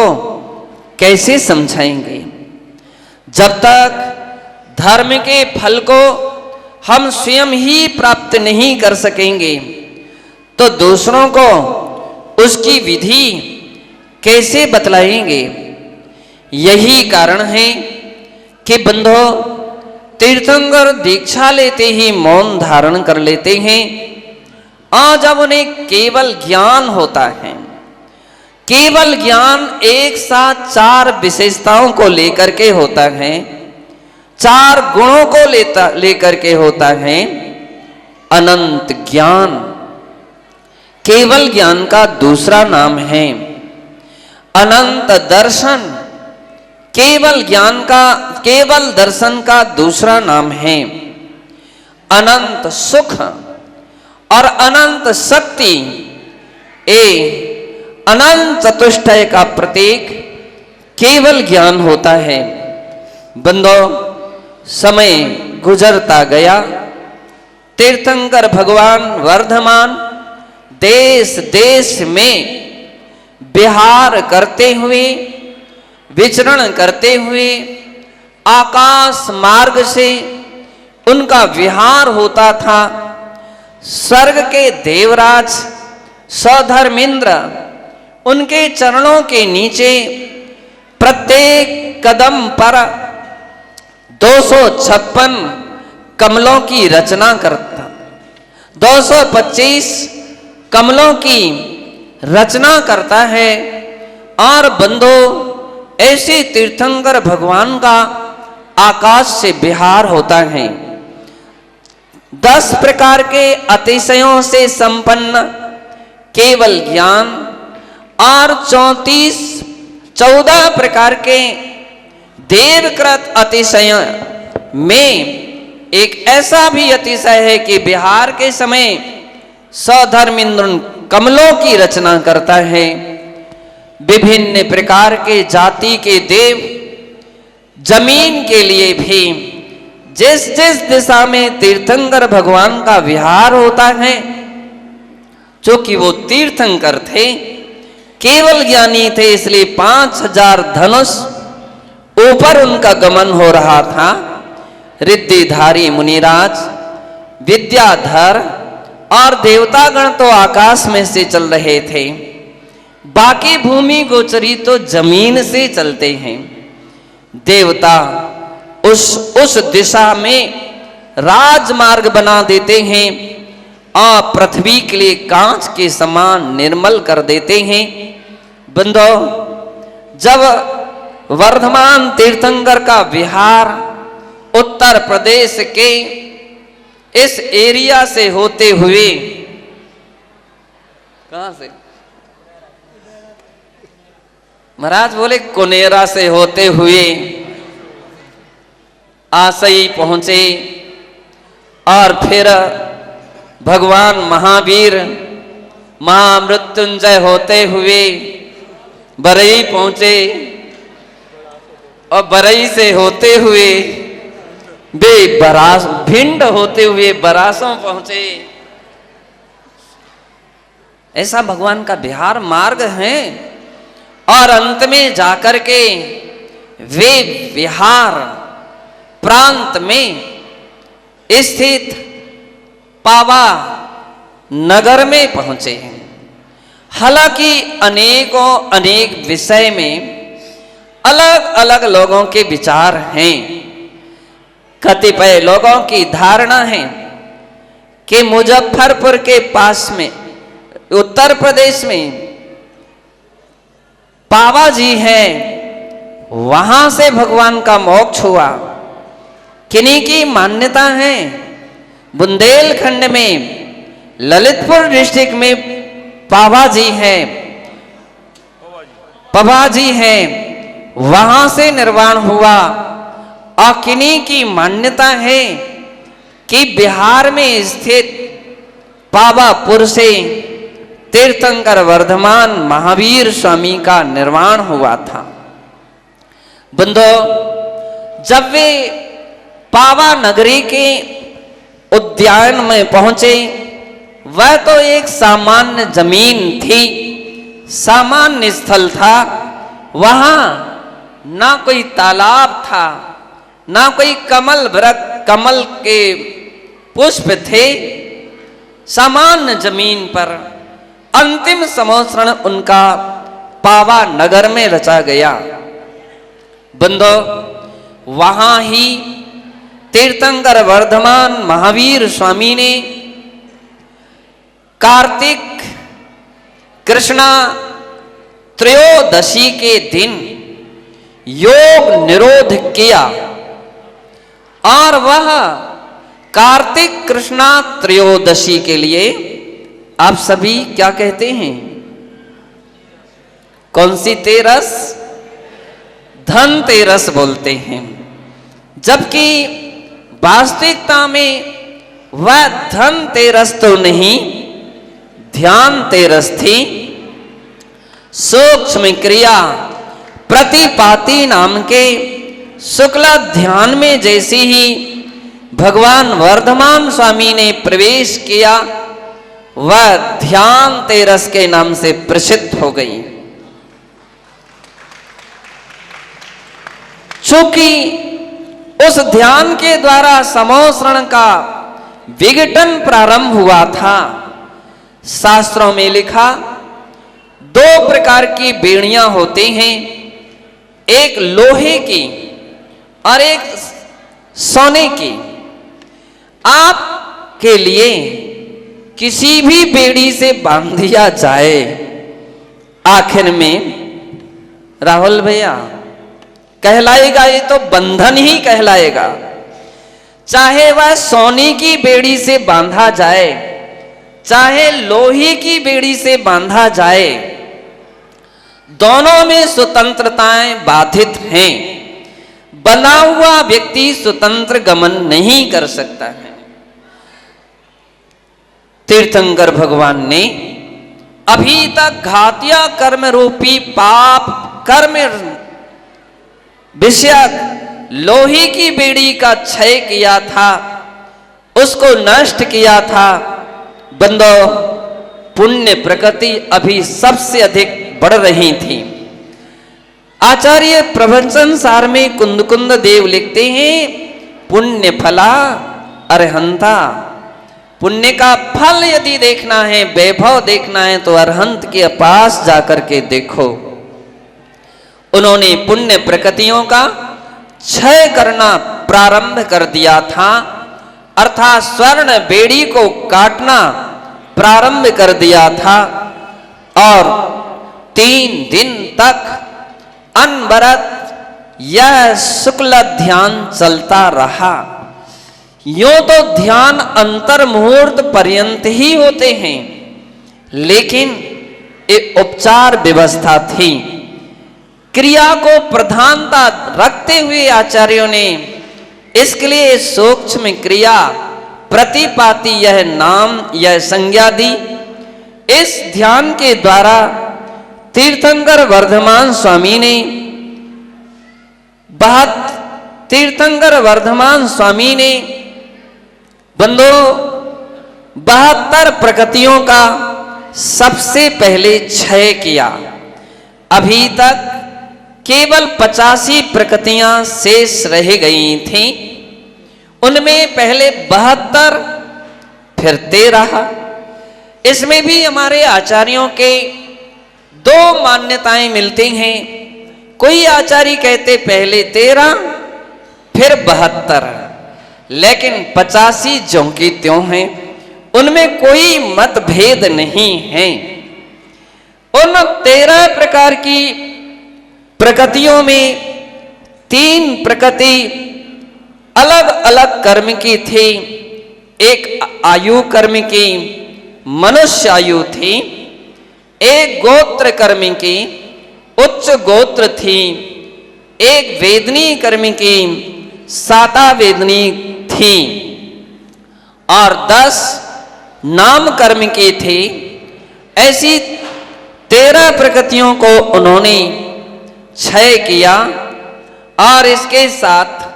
कैसे समझाएंगे? जब तक धर्म के फल को हम स्वयं ही प्राप्त नहीं कर सकेंगे तो दूसरों को उसकी विधि कैसे बतलाएंगे? यही कारण है कि बंधो तीर्थंकर दीक्षा लेते ही मौन धारण कर लेते हैं और जब उन्हें केवल ज्ञान होता है, केवल ज्ञान एक साथ 4 विशेषताओं को लेकर के होता है, 4 गुणों को लेकर के होता है। अनंत ज्ञान केवल ज्ञान का दूसरा नाम है। अनंत दर्शन केवल ज्ञान का, केवल दर्शन का दूसरा नाम है। अनंत सुख और अनंत शक्ति अनंत चतुष्टय का प्रतीक केवल ज्ञान होता है। बंदो, समय गुजरता गया, तीर्थंकर भगवान वर्धमान देश देश में विहार करते हुए, विचरण करते हुए आकाश मार्ग से उनका विहार होता था। स्वर्ग के देवराज सधर्मेंद्र उनके चरणों के नीचे प्रत्येक कदम पर 256 कमलों की रचना करता, 225 कमलों की रचना करता है। और बंदो, ऐसे तीर्थंकर भगवान का आकाश से विहार होता है। 10 प्रकार के अतिशयों से संपन्न केवल ज्ञान और 14 प्रकार के देवकृत अतिशय में एक ऐसा भी अतिशय है कि विहार के समय सधर्मेंद्र कमलों की रचना करता है। विभिन्न प्रकार के जाति के देव जमीन के लिए भी जिस जिस दिशा में तीर्थंकर भगवान का विहार होता है, चूंकि वो तीर्थंकर थे, केवल ज्ञानी थे, इसलिए 5000 धनुष ऊपर उनका गमन हो रहा था। रिद्धिधारी मुनिराज, विद्याधर और देवतागण तो आकाश में से चल रहे थे, बाकी भूमि गोचरी तो जमीन से चलते हैं। देवता उस दिशा में राजमार्ग बना देते हैं और पृथ्वी के लिए कांच के समान निर्मल कर देते हैं। बंधो, जब वर्धमान तीर्थंकर का विहार उत्तर प्रदेश के इस एरिया से होते हुए, कहां से महाराज बोले, कुनेरा से होते हुए आसई पहुंचे और फिर भगवान महावीर महामृत्युंजय होते हुए बरई पहुंचे और बरई से होते हुए भिंड होते हुए बरासों पहुंचे। ऐसा भगवान का विहार मार्ग है। और अंत में जाकर के वे विहार प्रांत में स्थित पावा नगर में पहुंचे हैं। हालांकि अनेक विषय में अलग अलग लोगों के विचार हैं। कतिपय लोगों की धारणा है कि मुजफ्फरपुर के पास में उत्तर प्रदेश में पावा जी है, वहां से भगवान का मोक्ष हुआ। किन्हीं की मान्यता है बुंदेलखंड में ललितपुर डिस्ट्रिक्ट में पावा जी है, पावा जी है, वहां से निर्वाण हुआ। और किन्हीं की मान्यता है कि बिहार में स्थित पावापुर से तीर्थंकर वर्धमान महावीर स्वामी का निर्वाण हुआ था। बंधो, जब वे पावा नगरी के उद्यान में पहुंचे, वह तो एक सामान्य जमीन थी, सामान्य स्थल था। वहां ना कोई तालाब था, ना कोई कमल के पुष्प थे। सामान्य जमीन पर अंतिम समोसरण उनका पावा नगर में रचा गया। बंदो, वहां ही तीर्थंकर वर्धमान महावीर स्वामी ने कार्तिक कृष्णा त्रयोदशी के दिन योग निरोध किया और वह कार्तिक कृष्णा त्रयोदशी के लिए आप सभी क्या कहते हैं? कौन सी तेरस? धनतेरस बोलते हैं। जबकि वास्तविकता में वह धनतेरस तो नहीं, ध्यान तेरस थी। सूक्ष्म क्रिया प्रतिपाती नाम के शुक्ला ध्यान में जैसे ही भगवान वर्धमान स्वामी ने प्रवेश किया, वह ध्यान तेरस के नाम से प्रसिद्ध हो गई। चूंकि उस ध्यान के द्वारा समोसरण का विघटन प्रारंभ हुआ था। शास्त्रों में लिखा, दो प्रकार की बेड़ियां होती हैं, एक लोहे की और एक सोने की। आपके लिए किसी भी बेड़ी से बांध दिया जाए, आखिर में राहुल भैया कहलाएगा, ये तो बंधन ही कहलाएगा। चाहे वह सोने की बेड़ी से बांधा जाए, चाहे लोहे की बेड़ी से बांधा जाए, दोनों में स्वतंत्रताएं बाधित हैं। बना हुआ व्यक्ति स्वतंत्र गमन नहीं कर सकता है। तीर्थंकर भगवान ने अभी तक घातिया कर्म रूपी पाप कर्म विषयक लोहे की बेड़ी का क्षय किया था, उसको नष्ट किया था। बंदो, पुण्य प्रकृति अभी सबसे अधिक बढ़ रही थी। आचार्य प्रवचन सार में कुंद देव लिखते हैं, पुण्य फला अरहंता। पुण्य का फल यदि देखना है, वैभव देखना है, तो अरहंत के पास जाकर के देखो। उन्होंने पुण्य प्रकृतियों का क्षय करना प्रारंभ कर दिया था, अर्थात स्वर्ण बेड़ी को काटना प्रारंभ कर दिया था। और 3 दिन तक अनवरत यह शुक्ल ध्यान चलता रहा। यूं तो ध्यान अंतर मुहूर्त पर्यंत ही होते हैं, लेकिन एक उपचार व्यवस्था थी। क्रिया को प्रधानता रखते हुए आचार्यों ने इसके लिए सूक्ष्म क्रिया प्रतिपाती यह नाम, यह संज्ञा दी। इस ध्यान के द्वारा तीर्थंकर वर्धमान स्वामी ने बंदो 72 प्रकृतियों का सबसे पहले क्षय किया। अभी तक केवल 85 प्रकृतियां शेष रह गई थी। उनमें पहले 72, फिर 13। इसमें भी हमारे आचार्यों के 2 मान्यताएं मिलती हैं। कोई आचार्य कहते पहले 13, फिर 72, लेकिन 85 ज्यों की त्यों हैं, उनमें कोई मतभेद नहीं है। उन 13 प्रकार की प्रकृतियों में 3 प्रकृति अलग अलग कर्म की थी। एक आयु कर्म की, मनुष्य आयु थी। एक गोत्र कर्म की, उच्च गोत्र थी। एक वेदनी कर्म की, साता वेदनी थी। और 10 नाम कर्म की थी। ऐसी 13 प्रकृतियों को उन्होंने क्षय किया और इसके साथ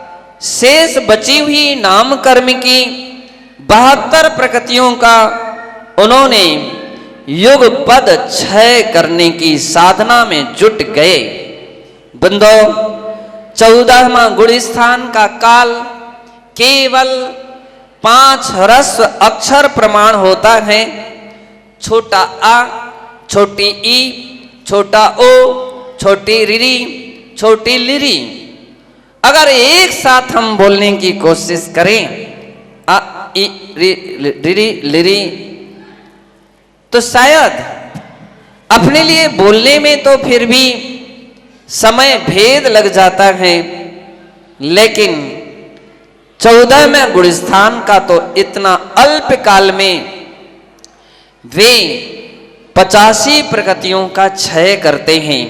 शेष बची हुई नाम कर्म की 72 प्रकृतियों का उन्होंने युग पद क्षय करने की साधना में जुट गए। बंदो, 14वां गुणस्थान का काल केवल 5 ह्रस्व अक्षर प्रमाण होता है। छोटा आ, छोटी ई, छोटा ओ, छोटी रिरी, छोटी लिरी। अगर एक साथ हम बोलने की कोशिश करें आ ई री रिरी लिरी, तो शायद अपने लिए बोलने में तो फिर भी समय भेद लग जाता है, लेकिन 14वें गुणस्थान का तो इतना अल्प काल में वे 85 प्रकृतियों का क्षय करते हैं।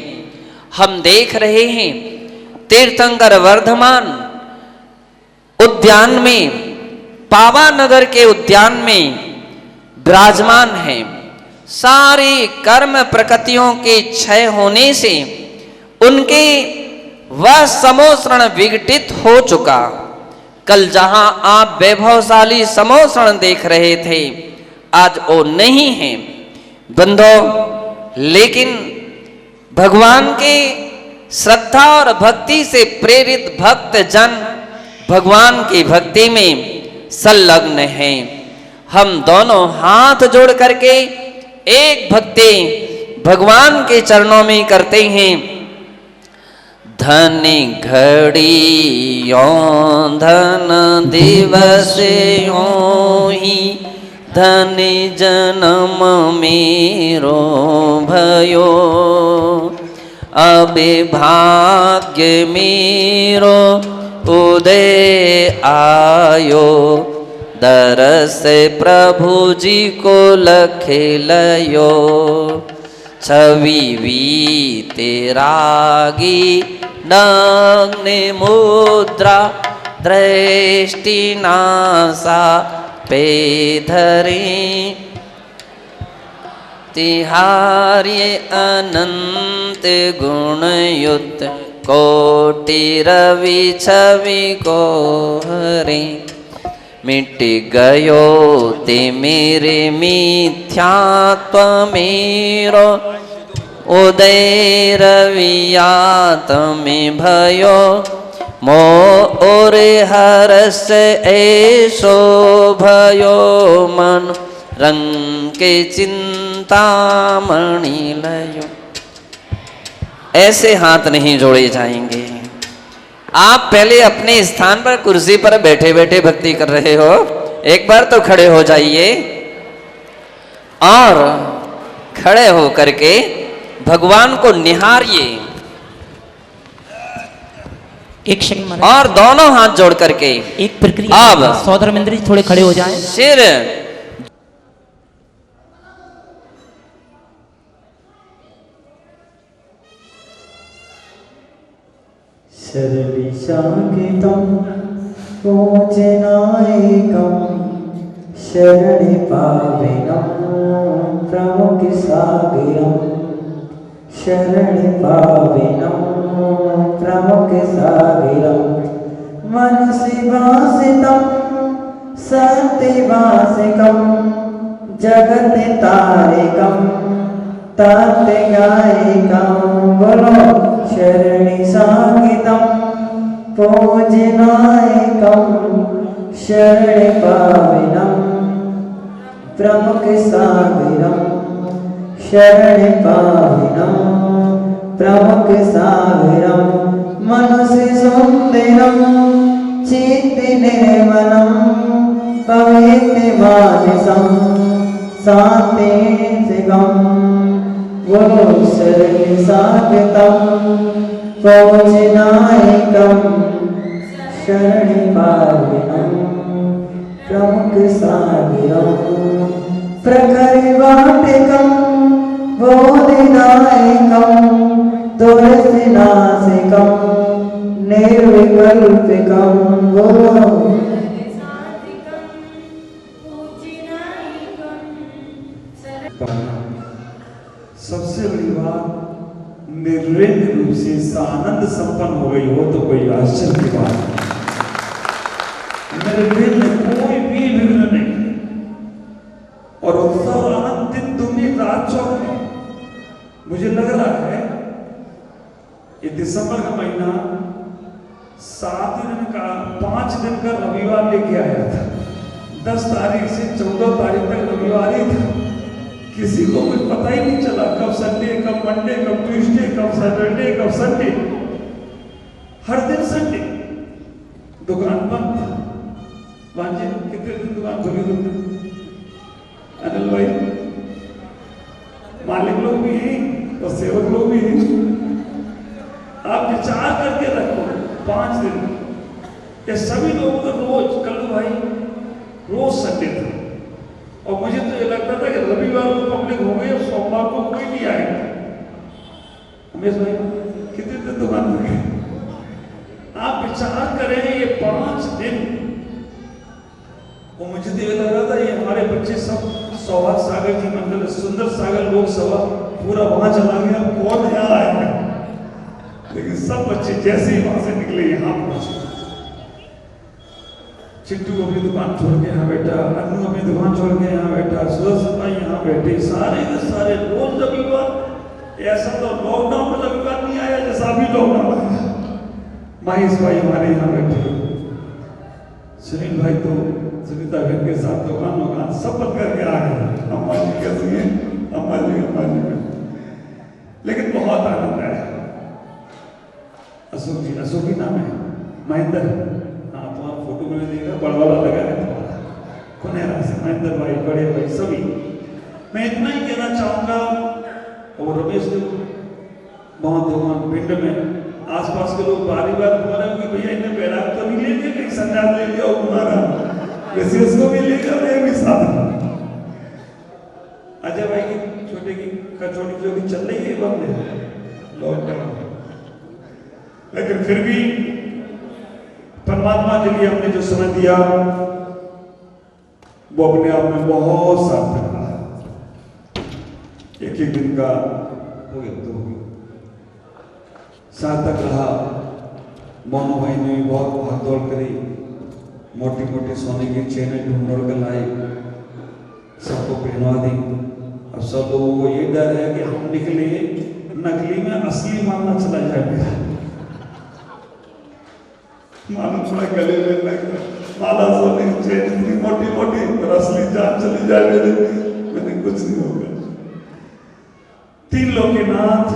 हम देख रहे हैं तीर्थंकर वर्धमान उद्यान में, पावानगर के उद्यान में विराजमान है। सारी कर्म प्रकृतियों के क्षय होने से उनके वह समोसरण विघटित हो चुका। कल जहां आप वैभवशाली समोसरण देख रहे थे, आज वो नहीं है बंधो। लेकिन भगवान के श्रद्धा और भक्ति से प्रेरित भक्त जन भगवान की भक्ति में संलग्न हैं। हम दोनों हाथ जोड़ करके एक भक्ति भगवान के चरणों में करते हैं। धन घड़ी यों धन दिवस यों ही, धन जन्म मेरो भयो, अबे भाग्य मेरो उदय आयो, दरस प्रभु जी को लखिलयो, छवि तेरागी नग्न मुद्रा, दृष्टि नासा पे धरे, तिहार्य अनंत गुणयुक्त, कोटि रवि छवि को हरे। मिट गयो ते मेरे मिथ्यात्व मेरो, उदय रवियात में भयो, मोर हरस ऐसो भयो, मन रंग के चिंतामणि लयो। ऐसे हाथ नहीं जोड़े जाएंगे। आप पहले अपने स्थान पर कुर्सी पर बैठे बैठे भक्ति कर रहे हो, एक बार तो खड़े हो जाइए और खड़े हो करके भगवान को निहारिए। एक सेकंड और दोनों हाथ जोड़ करके एक प्रक्रिया। अब सौदर मिंद्र जी थोड़े खड़े हो जाएं। सिर शरणिशाकितं पूजनायकं, शरणिपाविनं प्रमुखसागरं, शरणिपाविनं प्रमुखसागरं, मनसि वासितं सत्यवासिकं, जगत्तारिकं तत्गायिकं। बोलो शरणिशाकितं पूजनायकं, शरणिपाविनं प्रमुखसागरं, शरणिपाविनं प्रमुखसागरं, मनसि सुन्दरं चित्तनिर्मलं, पवित्रमानसं शान्तिसिकं। बोलो शरणिशाकितं पूजनायकं, शरणिपाविनं प्रमुखसागरं, प्रखरवाटिकं बोधिदायकं, दुर्सिनाशिकं निर्विकल्पिकं। बोलो सबसे बड़ी बात, निर्विघ्न रूप से आनंद संपन्न हो गई हो तो कोई आश्चर्य की बात नहीं। निर्विघ्न, कोई भी विघ्न नहीं, और उत्सव आनंद दिन दुनिया आया था। 10 तारीख से 14 तारीख तक रविवार ही था। किसी को कुछ पता ही नहीं चला कब संडे, कब मंडे, कब ट्यूसडे, कब सैटरडे, कब संडे। हर दिन संडे। दुकान बंद था। वांजे कितने दिन दुकान खुली तुमने? अनिल भाई, मालिक लोग भी हैं और सेवक लोग भी हैं। आप विचार करके रखो 5 दिन ये सभी लोगों का रोज, कल्लू भाई रोज संडे था। और मुझे तो ये लगता था कि रविवार को पब्लिक हो गई और सोमवार को कोई नहीं आएगा। उमेश भाई कितने दिन दुकान पर गए? आप विचार करें ये 5 दिन। और मुझे तो ये लग रहा था ये हमारे बच्चे सब सौभाग्य सागर जी मंदिर, सुंदर सागर लोक सभा पूरा वहां चला गया, कौन यहाँ आएगा? लेकिन सब बच्चे जैसे ही वहां से निकले यहाँ पहुंचे। चिट्टू अपनी दुकान छोड़ के यहाँ बैठा, अन्नू अपनी दुकान छोड़ के यहाँ बैठा, सुरज भाई यहाँ बैठे, सारे के सारे रोज रविवार। ऐसा तो लॉकडाउन में रविवार नहीं आया जैसा अभी लॉकडाउन आया। महेश भाई हमारे यहाँ बैठे, सुनील भाई तो सुनीता बहन के साथ दुकान सब बंद करके आ गए। अम्मा जी कैसी हैं? अम्मा जी। लेकिन बहुत आनंद आया। अशोक जी, अशोक ही नाम है, महेंद्र, हाँ तुम्हारा फोटो में देखा, बड़वाला लगा है तुम्हारा, कुनेरा से महेंद्र भाई, बड़े भाई सभी। मैं इतना ही कहना चाहूंगा। और रमेश ने बहुत दुकान पिंड में आसपास के लोग बारी बार घुमा रहे हैं कि भैया इन्हें बैराग तो नहीं ले लिया, कहीं संन्यास ले लिया और घुमा रहा, वैसे उसको भी लेकर मैं भी साथ। अजय भाई की छोटे की कचौड़ी जो भी चल रही है बंद है लॉकडाउन, लेकिन फिर भी परमात्मा के लिए हमने जो समय दिया वो अपने आप में बहुत सार्थक रहा। एक दिन का हो गया तो सार्थक रहा। मोनू भाई ने भी बहुत भाग दौड़ करी, मोटी मोटी सोने की चेनें ढूंढ कर लाई, सबको पहनवा दी। अब सब लोगों को ये डर है कि हम निकले नकली में असली मानना चला जाए मेरा, मालूम पड़ा गले में माला सोने की चेन इतनी मोटी मोटी और असली जान चली जाए मैंने कुछ नहीं होगा। 3 लोग के नाथ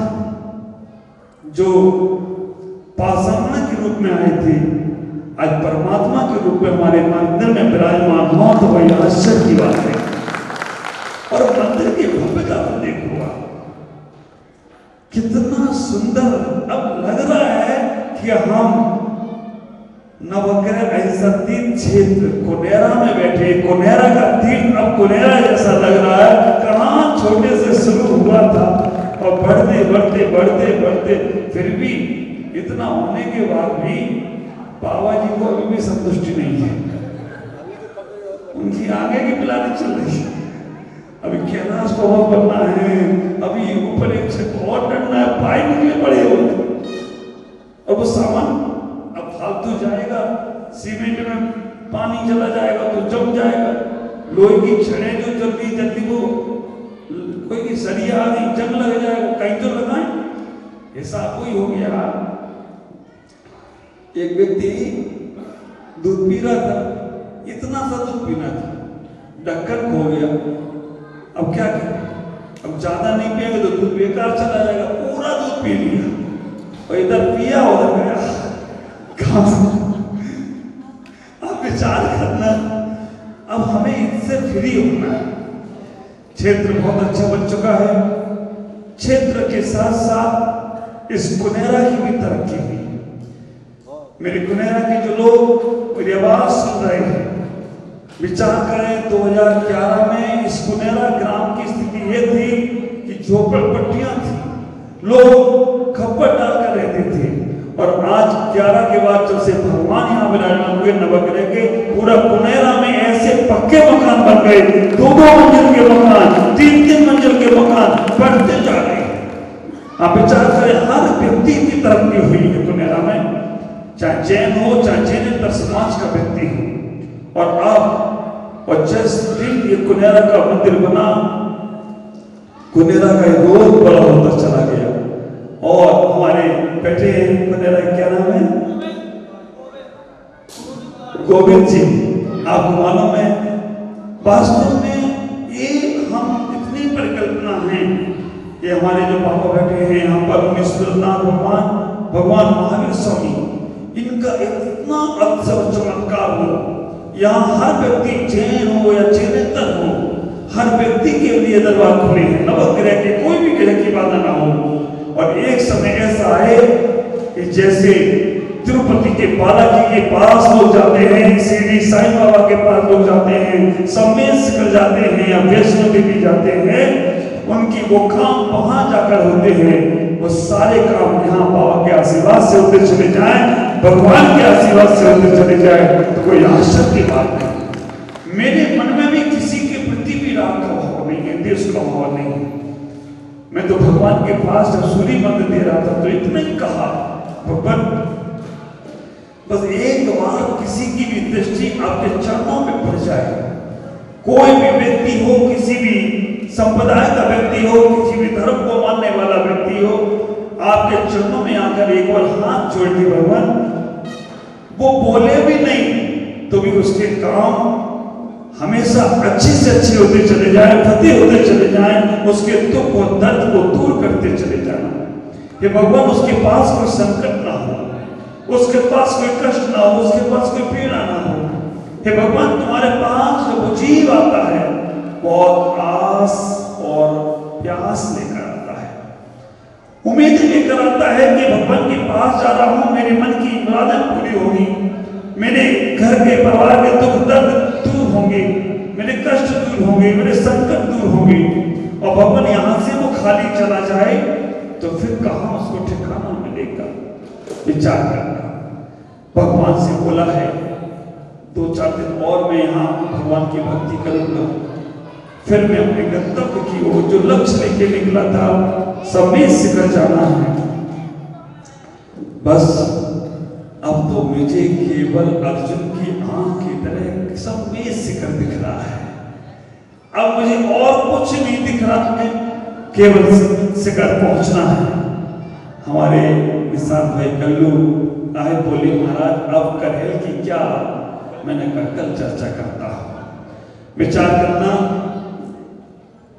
जो पाषाण के रूप में आए थे आज परमात्मा के रूप में हमारे मंदिर में विराजमान हो तो वही आश्चर्य की बात है। और मंदिर की भव्यता पर देखो कितना सुंदर अब लग रहा है कि हम नवग्रह ऐसा तीर्थ क्षेत्र कुनेरा में बैठे। कुनेरा का तीर्थ अब कुनेरा जैसा लग रहा है। कहाँ छोटे से शुरू हुआ था और बढ़ते बढ़ते बढ़ते बढ़ते फिर भी इतना होने के बाद भी बाबा जी को अभी भी संतुष्टि नहीं है। उनकी आगे की प्लानिंग चल रही है। अभी कैलाश को और बनना है, अभी ऊपर एक छत और चढ़ना है, पाए निकले पड़े होते। और वो सामान अब फालतू जाएगा, सीमेंट में पानी चला जाएगा तो जम जाएगा। लोहे की छड़ें जो जल्दी जल्दी वो कोई की सरिया आ गई, जंग लग जाएगा, कहीं तो लगाए। ऐसा कोई हो गया। एक व्यक्ति दूध पी रहा था, इतना सा दूध पीना था, ढक्कन खो गया। अब क्या करें? अब ज्यादा नहीं पिएंगे तो दूध बेकार चला जाएगा। पूरा दूध पी लिया और इधर पिया उधर गया। आप विचार करना, अब हमें इससे फ्री होना है। क्षेत्र बहुत अच्छा बन चुका है। क्षेत्र के साथ साथ इस कुनेरा की भी तरक्की हुई। मेरे कुनेरा के जो लोग मेरी आवाज सुन रहे हैं, विचार करें 2011 में इस कुनेरा ग्राम की स्थिति यह थी कि झोपड़पट्टियां थी, लोग खप्पर डालकर रहते थे। और आज 11 के बाद जब से भगवान यहाँ विराजमान हुए नवग्रह के, पूरा कुनेरा में ऐसे पक्के मकान बन गए। 2-2 मंजिल के मकान, 3-3 मंजिल के मकान बढ़ते जा रहे हैं। आप विचार करें, हर व्यक्ति की तरक्की हुई है कुनेरा में, चाहे जैन हो चाहे जैनेतर समाज का व्यक्ति हो। और अब और जिस दिन ये कुनेरा का मंदिर बना, कुनेरा का रोज बड़ा होता चला गया। और हमारे बेटे कुनेरा क्या नाम है? गोविंद जी। आपको मालूम है वास्तव में ये हम इतनी परिकल्पना है, ये हमारे जो पापा बैठे हैं यहाँ पर भगवान महावीर स्वामी, इनका इतना अद्भुत चमत्कार हो, यहाँ हर व्यक्ति जैन हो या जैनेतर हो, हर व्यक्ति के लिए दरबार खुले हैं, नवग्रह के कोई भी ग्रह की बाधा ना हो। और एक समय ऐसा आए कि जैसे तिरुपति के बालाजी के पास लोग जाते हैं, शिरडी साईं बाबा के पास लोग जाते हैं, सम्मेश कर जाते हैं या वैष्णो देवी जाते हैं, उनकी वो काम वहां जाकर होते हैं, वो सारे काम यहाँ बाबा के आशीर्वाद से होते चले जाएं, भगवान के आशीर्वाद से होते चले जाएं, तो कोई आश्चर्य की बात नहीं। मेरे मन में भी किसी के प्रति भी राग का भाव नहीं है, देश का भाव नहीं है। मैं तो भगवान के पास जब सूर्य मंत्र दे रहा था तो इतना ही कहा, भगवान बस एक बार किसी की भी दृष्टि आपके चरणों में पड़ जाए, कोई भी व्यक्ति हो, किसी भी संप्रदाय का व्यक्ति हो, किसी भी धर्म को मानने वाला व्यक्ति हो, आपके चरणों में आकर एक बार हाथ जोड़ के भगवान, वो बोले भी नहीं तो भी उसके काम हमेशा अच्छे से अच्छे होते चले जाए, फतेह होते चले जाए, उसके दुख और दर्द को दूर करते चले जाना। ये भगवान उसके पास कोई संकट ना हो, उसके पास कोई कष्ट ना हो, उसके पास कोई पीड़ा ना हो। हे भगवान, तुम्हारे पास जो जीव आता है बहुत आस और प्यास लेकर आता है, उम्मीद लेकर आता है कि भगवान के पास जा रहा हूं, मेरे मन की मुरादें पूरी होगी, मेरे घर के परिवार के दुख दर्द दूर होंगे, मेरे कष्ट दूर होंगे, मेरे संकट दूर होंगे। और भगवान यहां से वो खाली चला जाए तो फिर कहां उसको ठिकाना मिलेगा? विचार करना। भगवान से बोला है 2-4 दिन और मैं यहाँ भगवान की भक्ति करूंगा, फिर मैं अपने गंतव्य की ओर जो लक्ष्य लेके निकला था समेत शिखर जाना है। बस अब तो मुझे केवल अर्जुन की आंख की तरह समेत शिखर दिख रहा है, अब मुझे और कुछ नहीं दिख रहा है, केवल शिखर पहुंचना है। हमारे निशांत भाई कल्लू आए, बोले महाराज अब करहेल की क्या? मैंने कहा कल चर्चा करता हूं। विचार करना,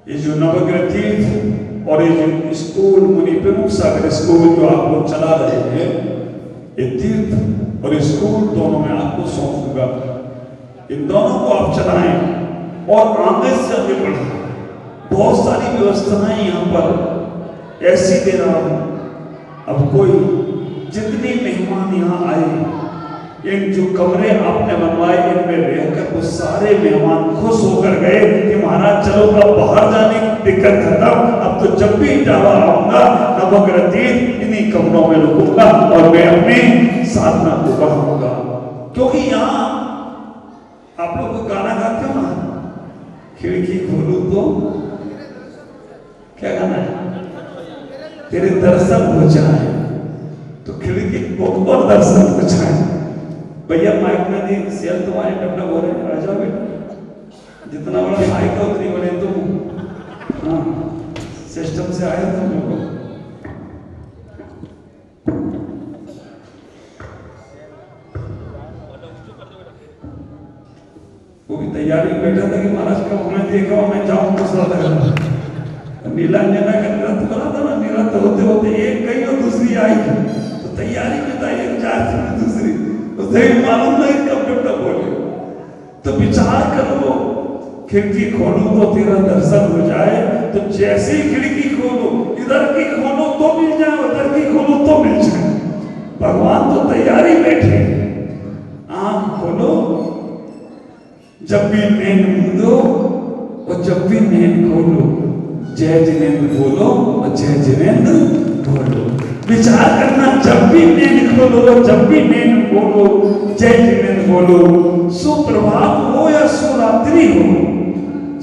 ये जो नवग्रह तीर्थ और ये जो स्कूल मुनि प्रमुख सागर स्कूल जो आप लोग चला रहे हैं, ये तीर्थ और स्कूल दोनों में आपको सौंप दूंगा, इन दोनों को आप चलाएं और आगे से आगे बढ़ाएं। बहुत सारी व्यवस्थाएं यहाँ पर ऐसी दे रहा हूं, अब कोई जितने मेहमान यहाँ आए, इन जो कमरे आपने बनवाए इनमें रहकर वो सारे मेहमान खुश होकर गए कि महाराज चलो अब बाहर जाने की दिक्कत खत्म, अब तो जब भी इटावा आऊंगा नवग्रह तीर्थ इन्हीं कमरों में रुकूंगा और मैं अपनी साधना को बढ़ाऊंगा। क्योंकि यहाँ आप लोग गाना गाते हो ना, खिड़की खोलू तो क्या गाना है? तेरे दर्शन हो जाए, तो खिड़की और दर्शन हो जाए। भैया माइक में नहीं, सेल तुम्हारे डबडब हो रहे हैं, आ जाओ बेटा, जितना बड़ा माइक है उतनी बड़े तुम, हाँ सिस्टम से आए तुम लोग। वो भी तैयारी में बैठा था कि महाराज का मैं देखा मैं जाऊं दूसरा लगा, नीलांजना का नृत्य करा था ना, नृत्य होते होते एक गई और दूसरी आई, तो तैयारी में था एक चार दूसरी, उसे मालूम नहीं कब कब बोले। तो विचार करो, खिड़की खोलो तो तेरा दर्शन हो जाए, तो जैसे ही खिड़की खोलो, इधर की खोलो तो मिल जाए, उधर की खोलो तो मिल जाए। भगवान तो तैयारी बैठे, आंख खोलो जब भी नैन मूंदो और जब भी नैन खोलो, जय जिनेन्द्र बोलो और जय जिनेन्द्र बोलो। विचार करना, जब भी नैन खोलो जब भी नैन बोलो जय जिनेन्द्र बोलो। सुप्रभात हो या सुरात्रि हो,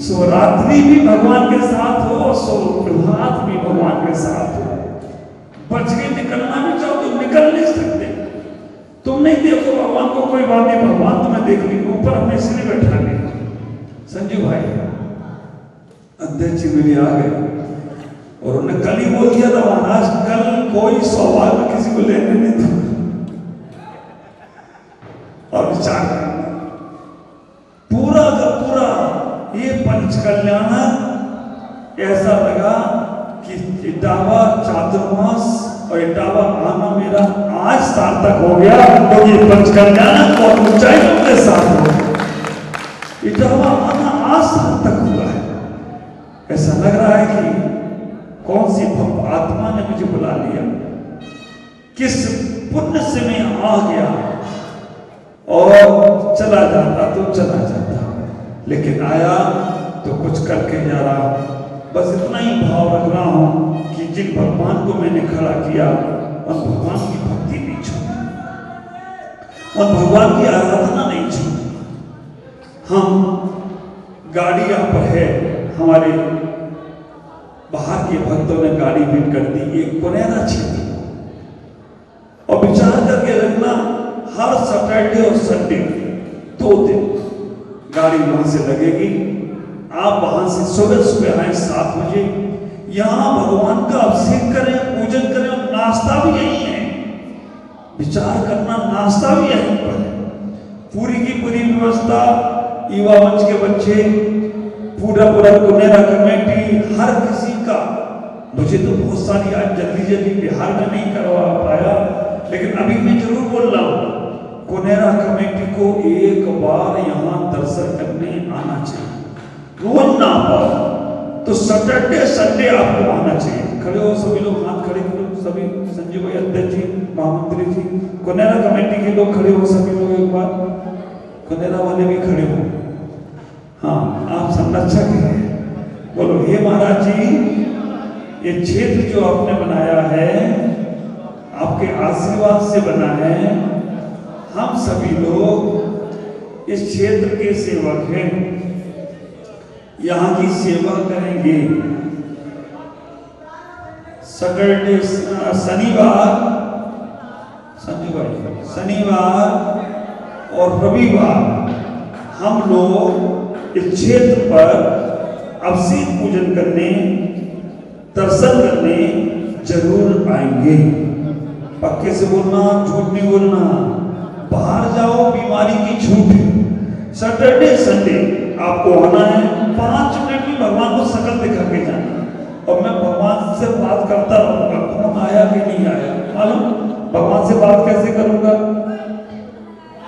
सुरात्रि भी भगवान के साथ हो और सुप्रभात भी भगवान के साथ हो। बच के निकलना भी चाहो तो निकल नहीं सकते। तुम नहीं देखो भगवान को, कोई बात नहीं, भगवान तुम्हें देख ली, ऊपर हमने इसलिए बैठा लिया। संजू भाई अध्यक्ष जी मेरे आ गए और उन्होंने कल ही बोल दिया था महाराज कल कोई सौभाग्य में किसी को लेने नहीं था। और विचार पंच कल्याणक ऐसा लगा कि इटावा चातुर्मास और इटावा आना मेरा आज सार्थक हो गया, तो ये पंच कल्याणक और ऊंचाइयों के साथ हो गया। इटावा आना आज सार्थक हुआ है। ऐसा लग रहा है कि कौन सी भक्त आत्मा ने मुझे बुला लिया, किस पुण्य से मैं आ गया, और चला जाता तो चला जाता, लेकिन आया तो कुछ करके जा रहा। बस इतना ही भाव रख रहा हूं कि जिन भगवान को मैंने खड़ा किया उन भगवान की भक्ति नहीं छोड़ी, उन भगवान की आराधना नहीं छोड़ी। हम गाड़ी यहाँ पर है, हमारे बाहर के भक्तों ने गाड़ी फिट कर दी एक पुनेरा क्षेत्र, और विचार करके रखना हर सैटरडे और संडे 2 दिन गाड़ी वहां से लगेगी। आप वहां से सुबह सुबह आए 7 बजे, यहां भगवान का अभिषेक करें, पूजन करें, और नाश्ता भी यही है। विचार करना, नाश्ता भी यहीं पर है। पूरी की पूरी व्यवस्था, युवा मंच के बच्चे, पूरा कुनेरा कमेटी, हर किसी का। मुझे तो बहुत सारी आज जल्दी बिहार में नहीं करवा पाया, लेकिन अभी मैं जरूर बोल रहा हूं, कुनेरा कमेटी को एक बार यहाँ दर्शन करने आना चाहिए। रोज ना पाओ तो सैटरडे संडे आपको आना चाहिए। खड़े हो सभी लोग, हाथ खड़े करो सभी, संजय भाई अध्यक्ष जी, महामंत्री जी, कुनेरा कमेटी के लोग खड़े हो सभी लोग, एक बार कुनेरा वाले भी खड़े हो। हाँ, आप संरक्षक हैं, बोलो हे महाराज जी, ये क्षेत्र जो आपने बनाया है आपके आशीर्वाद से बना है। हम सभी लोग इस क्षेत्र के सेवक हैं, यहाँ की सेवा करेंगे। सैटरडे, शनिवार, संजू भाई, शनिवार और रविवार हम लोग इस क्षेत्र पर अभिषेक पूजन करने, दर्शन करने जरूर आएंगे। पक्के से बोलना, झूठ नहीं बोलना। बाहर जाओ, बीमारी की छूट है। सैटरडे संडे आपको आना है, 5 मिनट में भगवान को शकल दिखा के जाना, और मैं भगवान से बात करता रहूंगा, कौन आया कि नहीं आया। मालूम भगवान से बात कैसे करूंगा?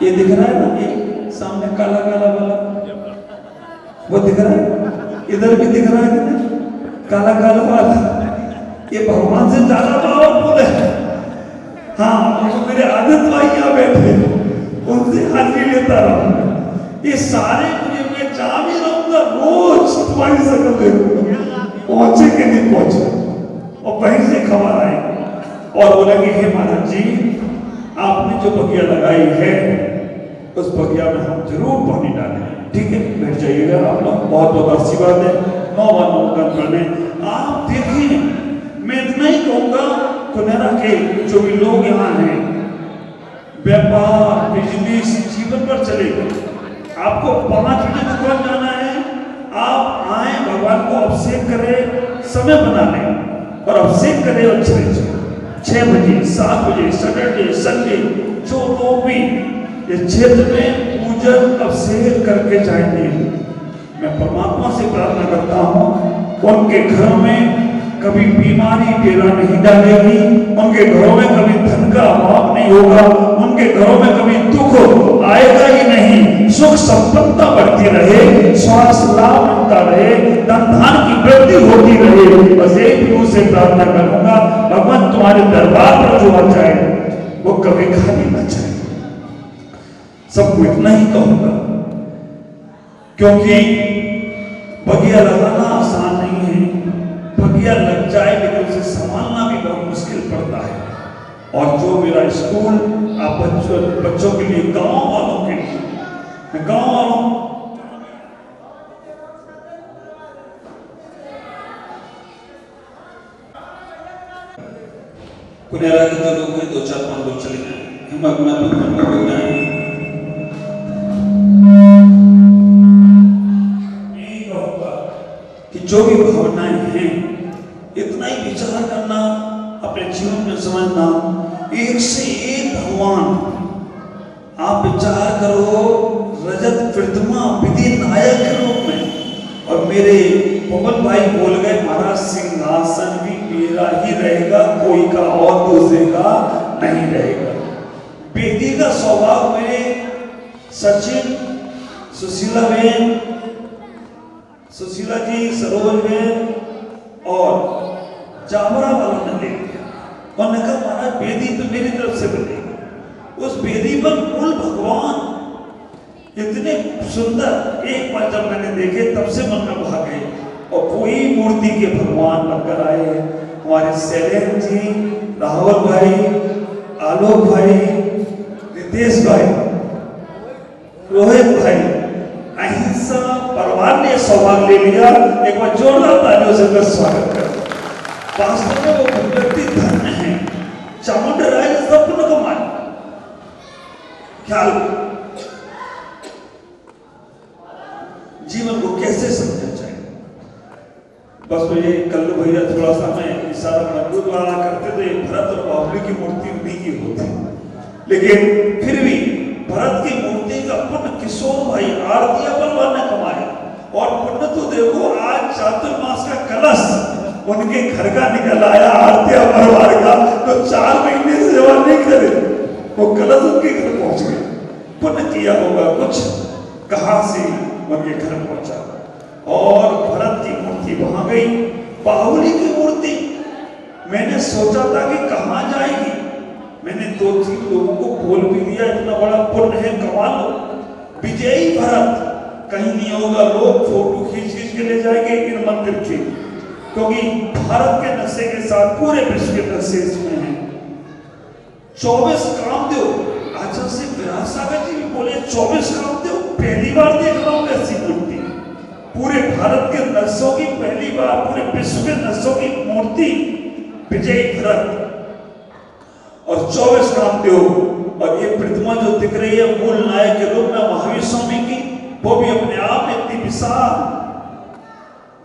ये दिख रहा है ना, ये सामने काला काला वाला, वो दिख रहा है, इधर भी दिख रहा है ना काला काला वाला, ये भगवान से ज्यादा पावरफुल है। हाँ, तो मेरे आदत भाई यहाँ बैठे, उनसे हाजिरी लेता रहूंगा। ये सारे मुझे, मैं जहां भी रहूंगा रोज तुम्हारी शकल देखूंगा, पहुंचे कि नहीं पहुंचे, और कहीं से खबर आई और बोलेंगे हे महाराज जी, आपने जो बगिया लगाई है उस बगिया में हम जरूर पानी डालें। ठीक है, बैठ जाइएगा आप लोग, बहुत बहुत आशीर्वाद है। 9 बार नमस्कार करने आप देखिए। मैं इतना ही कहूंगा, कुनेरा के जो भी लोग यहाँ हैं, व्यापार, बिजनेस, जीवन पर चलेगा। आपको 5 बजे दुकान जाना है, आप आए, भगवान को अभिषेक करें, समय बना लें और अभिषेक करें। और 6 बजे, 7 बजे, सैटरडे संडे, जो लोग भी इस क्षेत्र में पूजन अभिषेक करके जाएंगे, मैं परमात्मा से प्रार्थना करता हूँ उनके घर में कभी बीमारी डेरा नहीं डालेगी, उनके घरों में कभी धन का अभाव नहीं होगा, उनके घरों में कभी दुख आएगा ही नहीं, सुख संपन्नता बढ़ती रहे, स्वास्थ्य लाभ मिलता रहे, धन धान की वृद्धि होती रहे। बस एक भी उसे प्रार्थना करूंगा, भगवान तुम्हारे दरबार पर जो आ जाए वो कभी खाली न जाए। सबको इतना ही कहूंगा, क्योंकि बगिया लगाना आसान नहीं है। बगिया लग जाए लेकिन उसे संभालना भी बहुत मुश्किल पड़ता है। और जो मेरा स्कूल आप बच्चों के लिए, गांव वालों के लिए, मैं गांव वालों कुनेरा के जो लोग हैं, 2-4-5 लोग चले जाए, हिम्मत में हो जाए। जो भी भावनाएं हैं, इतना ही विचार करना, अपने जीवन में समझना, एक से एक भगवान। आप विचार करो, रजत प्रतिमा विधि नायक के रूप में, और का और दूसरे का नहीं रहेगा। बेदी का सौभाग्य मेरे सचिन, सुशीला बहन, सुशीला जी, सरोज बहन और जामरा वालों ने ले लिया। उन्होंने कहा महाराज बेदी तो मेरी तरफ से बनेगी। उस बेदी पर मूल भगवान इतने सुंदर एक बार जब मैंने देखे तब से मन में भाग गए और वही मूर्ति के भगवान बनकर आए हैं। हमारे शैलेंद्र जी, राहुल भाई, आलोक भाई, रितेश भाई, रोहित भाई, अहिंसा परिवार ने सौभाग्य ले लिया। एक बार जोरदार तालियों से स्वागत करें। वास्तव में वो व्यक्ति धन्य है। चामुंडा राय संपूर्ण को मान ख्याल जीवन को कैसे समझना चाहिए। बस मुझे कल्लू भैया थोड़ा सा मैं इशारा मजबूत वाला करते तो एक भरत और बाहुबली की मूर्ति उन्हीं की होती, लेकिन फिर भी भरत की मूर्ति का पुण्य किशोर भाई आरती बलवान ने कमाया। और पुण्य तो देखो आज चातुर्मास का कलश उनके घर का निकल आया आरती परिवार का, तो 4 महीने सेवा नहीं करे वो कलश उनके घर पहुंच गए। पुण्य किया होगा कुछ, कहां से उनके घर पहुंचा। और भरत की मूर्ति वहां गई। बाहुबली की मूर्ति मैंने सोचा था कि कहां जाएगी। मैंने 2-3 लोगों को बोल भी दिया इतना बड़ा पुण्य है, कमा लो। विजयी भरत कहीं नहीं होगा, लोग फोटो खींच खींच के ले जाएंगे इन मंदिर की, क्योंकि भारत के नक्शे के साथ पूरे विश्व के नक्शे इसमें हैं। 24 कामदेव, आचार्य से विराट सागर जी भी बोले 24 कामदेव पहली बार देख रहा हूं ऐसी मूर्ति। पूरे भारत के नक्शों की पहली बार, पूरे विश्व के नक्शों की मूर्ति विजयी भरत और 24 कामदेव। और ये प्रतिमा जो दिख रही है मूल नायक के रूप में महावीर स्वामी की, वो भी अपने आप में इतनी विशाल।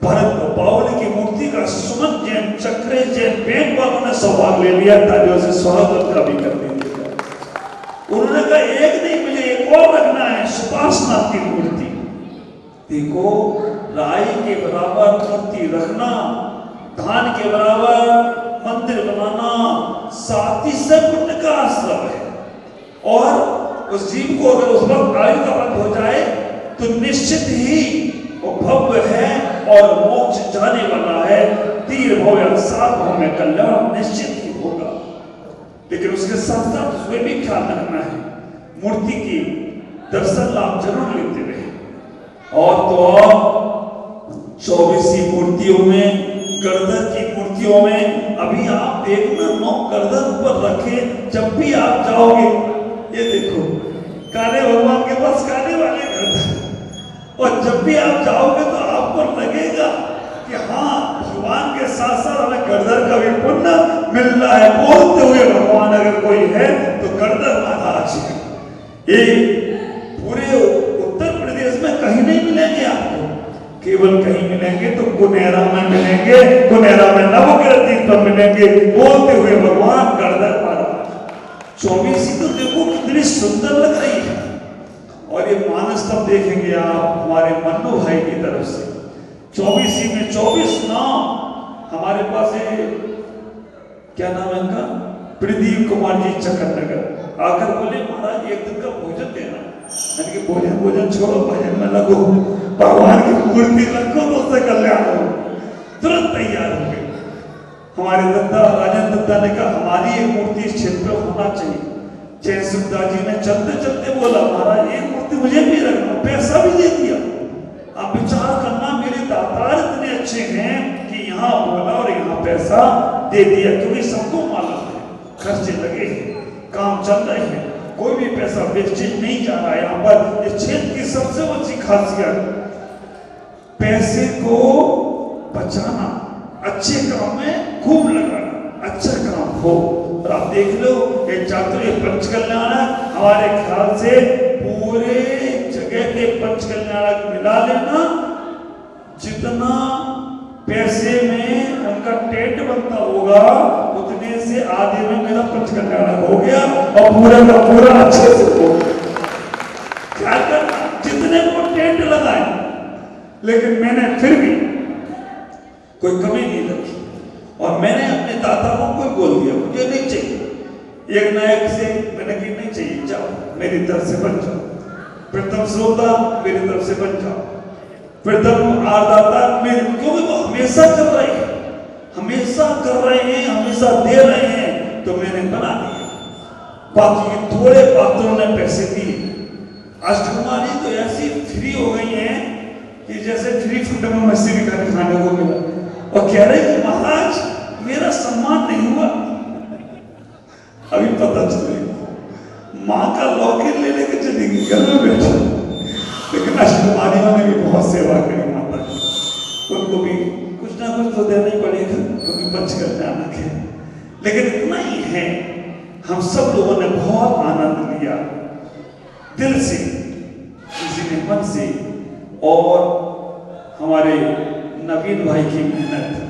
भरत बाहुबली की मूर्ति का सुमन जैन, चक्रे जैन, बैंक वालों ने सौभाग्य ले लिया। तालियों से स्वागत का भी कर दीजिएगा। उन्होंने कहा एक नहीं, मुझे एक और रखना है, सुपार्श्वनाथ की मूर्ति। देखो राई के बराबर मूर्ति रखना, धान के बराबर मंदिर बनाना, साथी से पुण्य का आश्रम है। और उस जीव को अगर उस वक्त आयु का बंद हो जाए तो निश्चित ही वो भव्य है और मोक्ष जाने वाला है। 3 भव या 7 भव में कल्याण निश्चित ही होगा। लेकिन उसके साथ साथ उसमें भी ख्याल रखना है, मूर्ति की दर्शन लाभ जरूर लेते रहे। और तो 24 मूर्तियों में, गर्दन की मूर्तियों में अभी आप देखना 9 गर्दन पर रखे। जब भी आप जाओगे, ये देखो काले भगवान के पास काले वाले गर्दन, और जब भी आप जाओगे तो आपको लगेगा कि हाँ भगवान के साथ साथ हमें गर्दन का भी पुण्य मिल रहा है। बोलते हुए भगवान अगर कोई है तो गर्दन महाराज है। ये पूरे उत्तर प्रदेश में कहीं नहीं मिलेंगे आपको, केवल कहीं मिलेंगे तो कुनेरा में मिलेंगे। कुनेरा में नवग्रह तीर्थ पर मिलेंगे। बोलते हुए भगवान गर्दन महाराज। 24 तो देखो कितनी सुंदर लग रही है। और ये मानस तब देखेंगे आप हमारे मन्नू भाई की तरफ से। 24 में 24 नाम हमारे पास है। क्या नाम है इनका? प्रदीप कुमार जी चक्कर आकर बोले महाराज एक दिन का भोजन देना। मैंने कि भोजन छोड़ो, भजन में लगो, भगवान की मूर्ति रखो तो उससे कल्याण हो। तुरंत तैयार हो गए। हमारे दत्ता, राजन दत्ता ने कहा हमारी एक मूर्ति इस क्षेत्र में होना चाहिए। जय सुखदास जी ने चलते चलते बोला महाराज एक मूर्ति मुझे भी रखना, पैसा भी दे दिया। आप विचार करना, मेरे दातार इतने अच्छे हैं कि यहाँ बोला और यहाँ पैसा दे दिया, क्योंकि सबको मालूम है खर्चे लगे हैं, काम चल रहे हैं, कोई भी पैसा वेस्टेज नहीं जा रहा है। यहाँ पर इस क्षेत्र की सबसे अच्छी खासियत पैसे को बचाना, अच्छे काम में खूब लगाना, अच्छा काम हो। और आप देख लो ये चातुर्य पंचकल्याणक हमारे ख्याल से पूरे जगह के पंचकल्याणक मिला लेना, जितना पैसे में उनका टेंट बनता होगा उतने से आधे में मेरा पंचकल्याणक हो गया और पूरा का पूरा अच्छे से हो। क्या करना, जितने को टेंट लगाए, लेकिन मैंने फिर भी कोई कमी नहीं रखी। और मैंने अपने दाताओं को बोल दिया मुझे नहीं चाहिए। एक नायक से मैंने कहा नहीं चाहिए, जाओ मेरी तरफ से बन जाओ। फिर तुम श्रोता मेरी तरफ से बन जाओ, फिर तुम आरदाता मेरे, क्योंकि वो हमेशा कर रहे हैं, हमेशा कर रहे हैं, हमेशा दे रहे हैं, तो मैंने बना दिया। बाकी थोड़े पात्रों ने पैसे दिए। अष्टकुमारी तो ऐसी फ्री हो गई हैं कि जैसे फ्री फूड में मछली खाने को मिला, और कह रहे कि महाराज मेरा सम्मान नहीं हुआ। अभी पता चलेगा, माँ का लॉकेट ले लेके चलेगी घर में बैठे। लेकिन अष्टकुमारियों ने भी बहुत सेवा करी माता की, उनको भी कुछ ना कुछ तो देना ही पड़ेगा क्योंकि बच कर जाना है। लेकिन इतना ही है, हम सब लोगों ने बहुत आनंद लिया दिल से, किसी ने मन से, और हमारे नवीन भाई की मेहनत।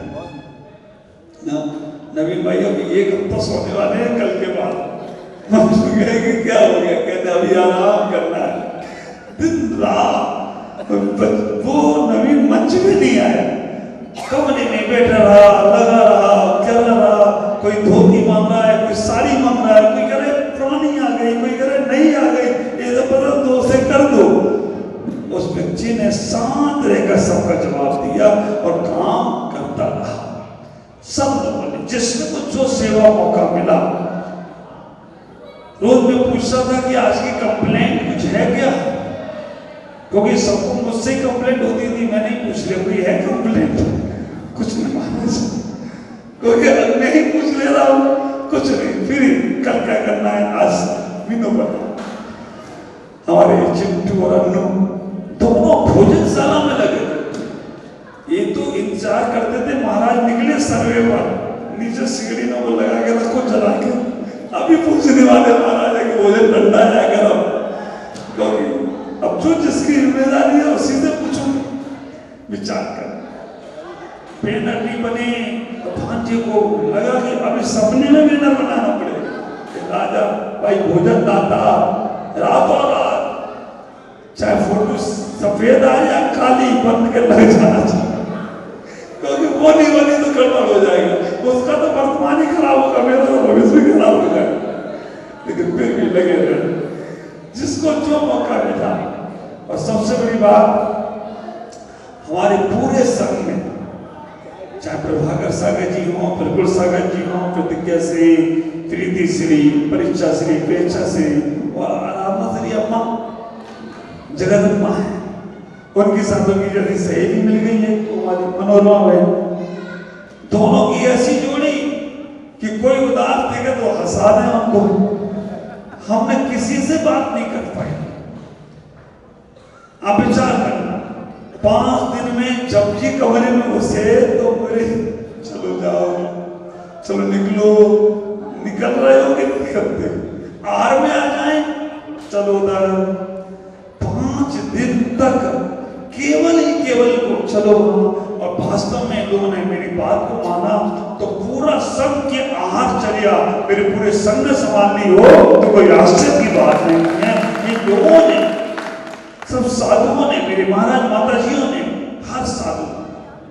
नवीन भाई अभी एक हफ्ता सोने वाले हैं कल के बाद। हम कहे कि क्या हो गया, कहते अभी आराम करना है। दिन रात वो नवीन मंच में नहीं आया, कमरे में बैठा रहा, लगा रहा, कर रहा, कोई धोती मांग रहा है, कोई साड़ी मांग रहा है, कोई कह रहे पुरानी आ गई, कोई कह रहे नहीं आ गई, ये तो बदल दो से कर दो। उस बच्चे ने शांत रहकर सबका जवाब दिया और काम करता रहा। सब लोगों ने जिसने कुछ जो सेवा मौका मिला, रोज मैं पूछता था कि आज की कंप्लेंट कुछ है क्या, क्योंकि सबको मुझसे कंप्लेंट होती थी। मैं नहीं पूछ लिया कोई है कंप्लेंट, कुछ नहीं महाराज, क्योंकि मैं ही पूछ ले रहा हूँ कुछ नहीं। फिर कल क्या करना है, आज मीनू बना, हमारे चिंटू और अन्नू दोनों भोजनशाला में लगे थे। ये तो इंतजार करते थे महाराज निकले सर्वे पर, नीचे सिगड़ी को लगा के रखो जला के, अभी पूछने वाले महाराज है कि भोजन ठंडा है गरम, क्योंकि अब जो जिसकी जिम्मेदारी है उसी से पूछूंगी। विचार कर, बैनर नहीं बने तो भांजे को लगा कि अभी सपने में बैनर बनाना पड़ेगा। राजा भाई भोजन दाता रातों रात, चाहे फोटो सफेद आए या काली, बंद के लग जाना चाहिए, क्योंकि वो नहीं बनी तो गड़बड़ हो जाएगा, उसका तो वर्तमान ही खराब होगा, मेरा तो भविष्य भी खराब हो जाएगा। लेकिन फिर भी लगे रहे, जिसको जो मौका मिला। और सबसे बड़ी बात, हमारे पूरे संघ में चाहे प्रभाकर सागर जी हों, प्रफुल्ल सागर जी हों, प्रतिज्ञा श्री, प्रीति श्री, परीक्षा श्री, प्रेक्षा श्री और आराधना श्री अम्मा जगदम्बा है, उनकी साथों की जैसी सहेली मिल गई है तो हमारी मनोरमा है। दोनों की ऐसी जोड़ी कि कोई उदास देगा तो हंसा दें हमको। हमने किसी से बात नहीं कर पाई। आप विचार करना, 5 दिन में जब जी कमरे में घुसे तो मेरे चलो जाओ, चलो निकलो, निकल रहे हो कि निकलते, आहार में आ जाए, चलो उधर। 5 दिन तक केवल ही केवल को चलो। और वास्तव में लोगों ने मेरी बात को माना तो पूरा संघ के आहार चर्या मेरे पूरे संघ ने संभाल ली हो तो कोई आश्चर्य की बात नहीं है। ये लोगों ने, सब साधुओं ने, मेरे महाराज माता जियों ने, हर साधु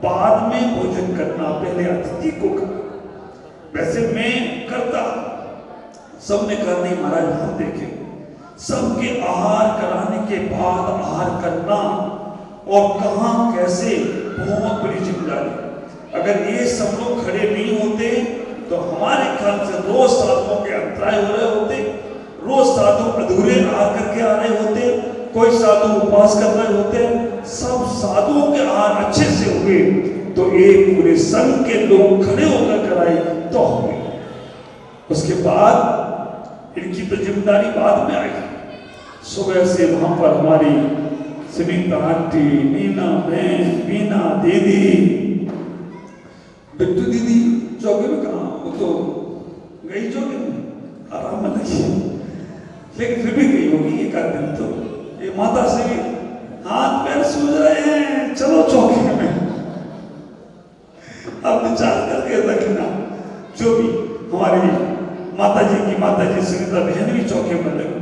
बाद में भोजन करना, पहले अतिथि को करना। वैसे मैं करता, सबने कहा नहीं महाराज हम देखें। सबके आहार कराने के बाद आहार करना और कहां कैसे, बहुत बड़ी जिम्मेदारी। अगर ये सब लोग खड़े नहीं होते तो हमारे ख्याल से रोज साधुओं के अंतराय हो रहे होते, रोज साधु अधूरे आहार करके आ रहे होते, कोई साधु उपवास कर रहे होते। सब साधुओं के आहार अच्छे से हुए तो एक पूरे संघ के लोग खड़े होकर कराए तो हुए। उसके बाद इनकी तो जिम्मेदारी बाद में आई। सुबह से वहां पर हमारी सुनीता आंटी, नीना बहन, बीना दीदी, बिट्टू दीदी चौके में कहा, वो तो गई चौके में आराम में लगी, लेकिन फिर भी गई होगी एक आध दिन। तो ये माता से भी हाथ पैर सूझ रहे हैं, चलो चौके में। अब विचार करके रखना, जो भी हमारी माता जी की माता जी सुनीता बहन भी चौके में लगी।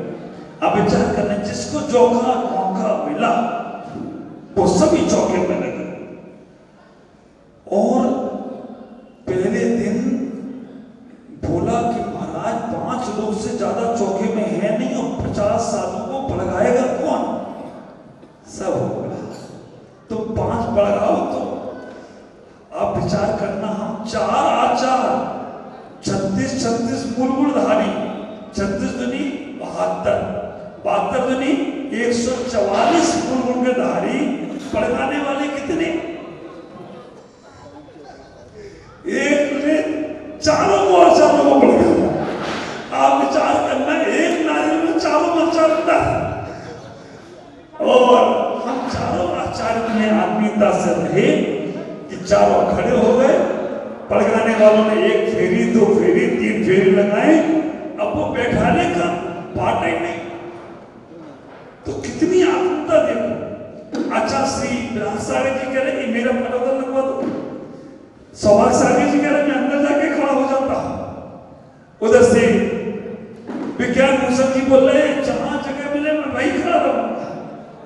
आप विचार करना, जिसको जो का मौका मिला वो सभी चौके में लगे। और पहले 72 नहीं 144 गुण गुण के धारी पड़काने वाले कितने? एक ने चारों को आचार्यों को पड़काया। आप विचार करना, एक नारियल में चारों आचार्य होता है और हम चारों आचार्य में आत्मीयता से रहे कि चारों खड़े हो गए। पड़काने वालों ने 1 फेरी 2 फेरी 3 फेरी लगाए, अब वो बैठाने का पार्ट ही नहीं। तो कितनी आत्मीयता देखो। अच्छा श्री विराट सागर जी कह रहे कि मेरा पटोदर लगवा दो। सौभाग्य सागर जी कह रहे मैं अंदर जाके खड़ा हो जाता। उधर से विज्ञान भूषण जी बोल रहे हैं जहां जगह मिले मैं वही खड़ा रहूंगा।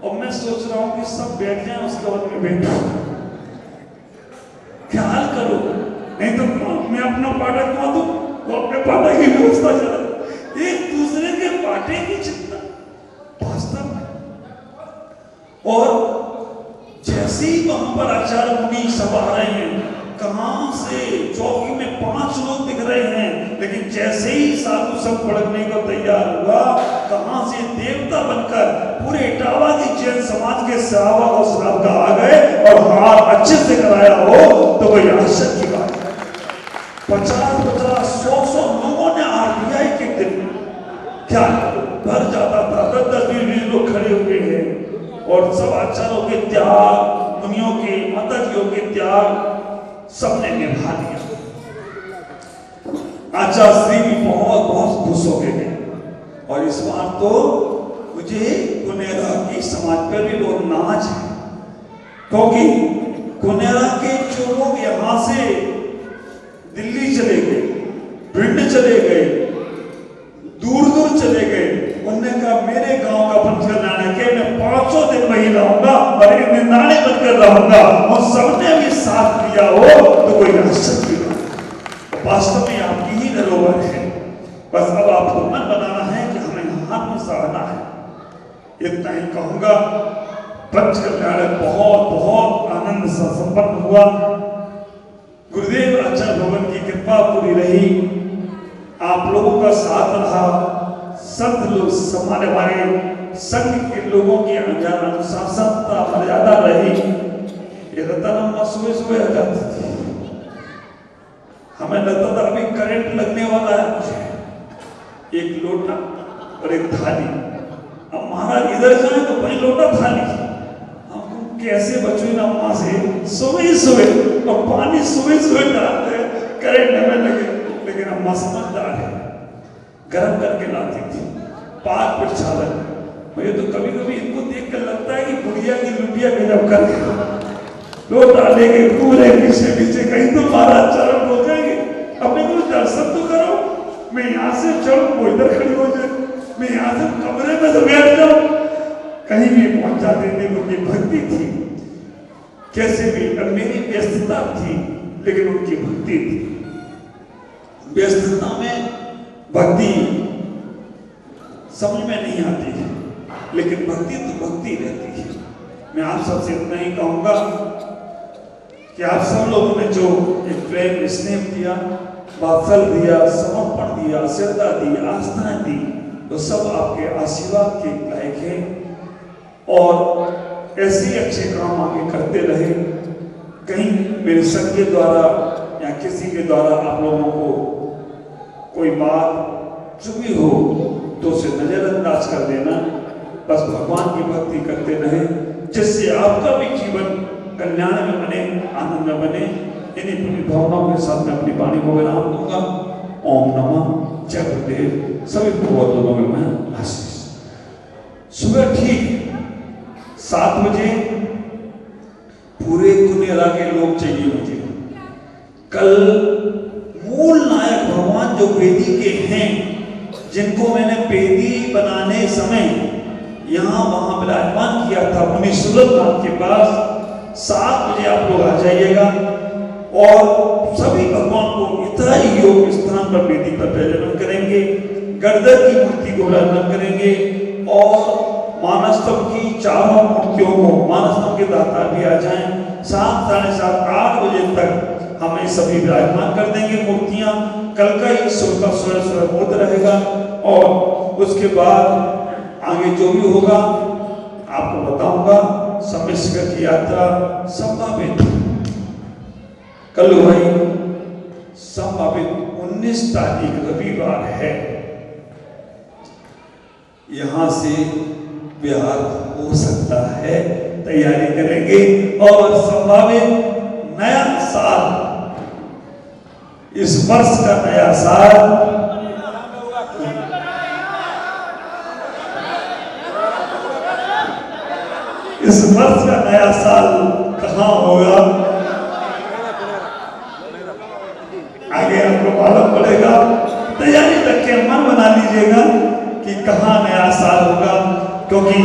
और मैं सोच रहा हूं कि सब बैठ जाएं उसके बाद में बैठा। ख्याल करो, नहीं तो मैं अपना पाटा खा दूं, वो अपने पाटा की व्यवस्था चला। एक दूसरे के पाटे की चिंता वास्तव में। और जैसे ही वहां पर आचार्य मुनि सब आ रहे हैं, कहां से चौकी में 5 लोग दिख रहे हैं, लेकिन जैसे ही साधु सब पढ़ने को तैयार हुआ, कहां से देवता बनकर पूरे इटावा की जैन समाज के सेवक और श्रावक आ गए और हाथ अच्छे से कराया हो तो कोई आश्चर्य की बात। 50-50, 100 लोगों ने हार दिया एक दिन। क्या भर जाता था, 10-10 लोग खड़े हुए हैं और सब आचार्यों के त्याग, मुनियों के, माताजियों के त्याग सबने निभा लिया। आचार्य श्री भी बहुत खुश हो गए और इस बार तो मुझे कुनेरा की समाज पर भी बहुत नाज है, क्योंकि कुनेरा के जो लोग यहां से दिल्ली चले गए, भिंड चले गए, दूर दूर चले गए, उन्होंने कहा मेरे गांव का पंचकल्याण है कि मैं 500 दिन वही रहूंगा और एक निंदाने बनकर रहूंगा। और सबने भी साथ दिया हो तो कोई आश्चर्य की बात। वास्तव में आपकी ही धरोहर है, बस अब आपको मन बनाना है कि हमें हाथ में सहारना है। इतना ही कहूंगा। पंचकल्याण बहुत बहुत आनंद से संपन्न हुआ। गुरुदेव आचार्य भवन की कृपा पूरी रही, आप लोगों का साथ रहा, संत लोग हमारे संघ के लोगों की अनुशासनता मर्यादा रही। ये रतन सुबह सुबह आ जाती थी, हमें लगता था अभी करंट लगने वाला है मुझे। एक लोटा और एक थाली, अब महाराज इधर जाए तो भाई लोटा थाली। हम कैसे बचो इन अम्मा से, सुबह सुबह और पानी सुबह सुबह डालते हैं, करंट हमें लगे। लेकिन अम्मा समझदार है, गर्म करके लाती थी, पाक प्रक्षालन। मुझे तो कभी कभी इनको देख कर लगता है कि बुढ़िया की लुटिया गजब कर लोग डालेंगे पूरे पीछे पीछे, कहीं तो महाराज चरण हो जाएंगे। अपने को दर्शन तो करो, मैं यहाँ से चलूं वो इधर खड़ी हो जाए, मैं यहाँ से कमरे में तो बैठ जाऊं, कहीं भी पहुंच जाते थे। उनकी भक्ति थी, कैसे भी मेरी व्यस्तता थी लेकिन उनकी भक्ति थी। व्यस्तता में भक्ति समझ में नहीं आती है, लेकिन भक्ति तो भक्ति रहती है। मैं आप सबसे इतना ही कहूंगा कि आप सब लोगों ने जो एक प्रेम स्नेह दिया, वात्सल दिया, समर्पण दिया, श्रद्धा दी, आस्थाएं दी, तो सब आपके आशीर्वाद के लायक है। और ऐसे ही अच्छे काम आगे करते रहे। कहीं मेरे संघ के द्वारा या किसी के द्वारा आप लोगों को कोई बात चुभी हो तो उसे नजरअंदाज कर देना। बस भगवान की भक्ति करते रहे, जिससे आपका भी जीवन कल्याण में बने, आनंद में बने। इन्हीं पूरी भावनाओं के साथ मैं अपनी वाणी को विराम दूंगा। ओम नमः जय गुरुदेव। सभी भगवत लोगों में मैं आशीष। सुबह ठीक 7 बजे पूरे कुनेरा के लोग चाहिए मुझे। कल मूल नायक भगवान जो वेदी के हैं, जिनको मैंने वेदी बनाने समय यहाँ वहां विराजमान किया था मुनि सुलभ के पास, 7 बजे आप लोग आ जाइएगा और सभी भगवान को इतना ही योग स्थान पर वेदी पर विराजमान करेंगे। गर्दन की मूर्ति को विराजमान करेंगे और मानस्तंभ की चारों मूर्तियों को, मानस्तंभ के दाता भी आ जाएं। 7, 7:30, 8 बजे तक हमें सभी विराजमान कर देंगे मूर्तियां। कल का ही सुबह का स्वयं स्वयं रहेगा और उसके बाद आगे जो भी होगा आपको बताऊंगा। समय शिखर की यात्रा संभावित कल भाई संभावित 19 तारीख रविवार है, यहां से बिहार हो सकता है, तैयारी करेंगे। और संभावित नया साल, इस वर्ष का नया साल इस वर्ष का नया साल कहां होगा आगे आपको मालूम पड़ेगा। तैयारी रखें, मन बना लीजिएगा कि कहां नया साल होगा, क्योंकि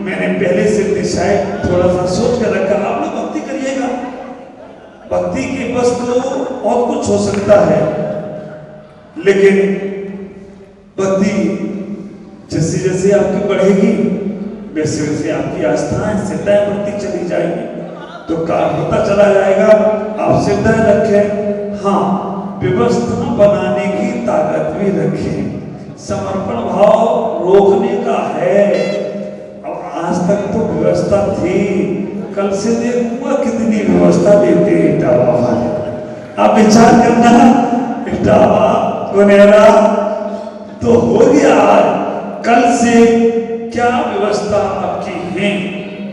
मैंने पहले से डिसाइड थोड़ा सा सोच कर रखा। आप लोग भक्ति करिएगा, भक्ति के बस तो और कुछ हो सकता है, लेकिन भक्ति जैसे जैसे आपकी बढ़ेगी वैसे वैसे आपकी आस्थाएं श्रद्धाएं बढ़ती चली जाएगी, तो काम होता चला जाएगा। आप श्रद्धाएं रखें, हाँ व्यवस्था बनाने की ताकत भी रखें। समर्पण भाव रोकने का है। अब आज तक तो व्यवस्था थी, कल से देखूंगा कितनी व्यवस्था देते हैं इटावा वाले। आप विचार करना, इटावा गुनेरा तो हो गया, कल से क्या व्यवस्था आपकी है?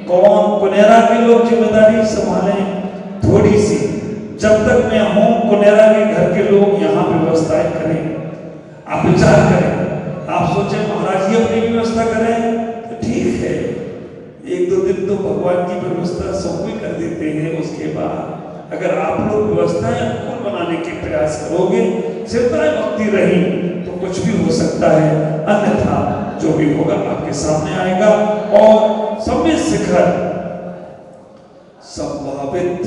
कौन कुनेरा के लोग जिम्मेदारी संभालें थोड़ी सी, जब तक मैं हूं कुनेरा के घर के लोग यहाँ व्यवस्थाएं करें। आप विचार करें, आप सोचे महाराज जी अपनी व्यवस्था करें तो ठीक है, एक दो दिन तो भगवान की व्यवस्था सब कोई कर देते हैं। उसके बाद अगर आप लोग व्यवस्थाएं अनुकूल बनाने के प्रयास करोगे, श्रद्धाएं भक्ति रही तो कुछ भी हो सकता है, अन्यथा जो भी होगा आपके सामने आएगा। और समय शिखर संभावित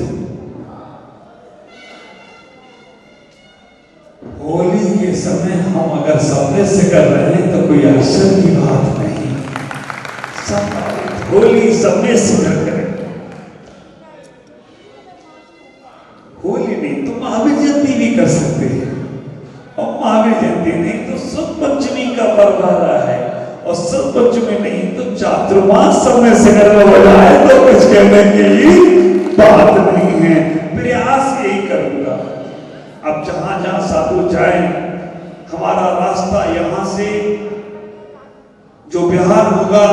होली के समय हम अगर समय शिखर रहे हैं तो कोई आश्चर्य की बात नहीं। संभावित होली समय शिखर करें, होली नहीं तो महावीर जयंती भी कर सकते हैं, और महावीर जयंती नहीं तो सुद पंचमी का पर्व आ रहा है, और सुद पंचमी नहीं तो चातुर्मास समय शिखर में हो जाए तो कुछ कहने की बात नहीं है। प्रयास यही करूंगा। अब जहां जहां साधु जाए, हमारा रास्ता यहां से जो बिहार होगा,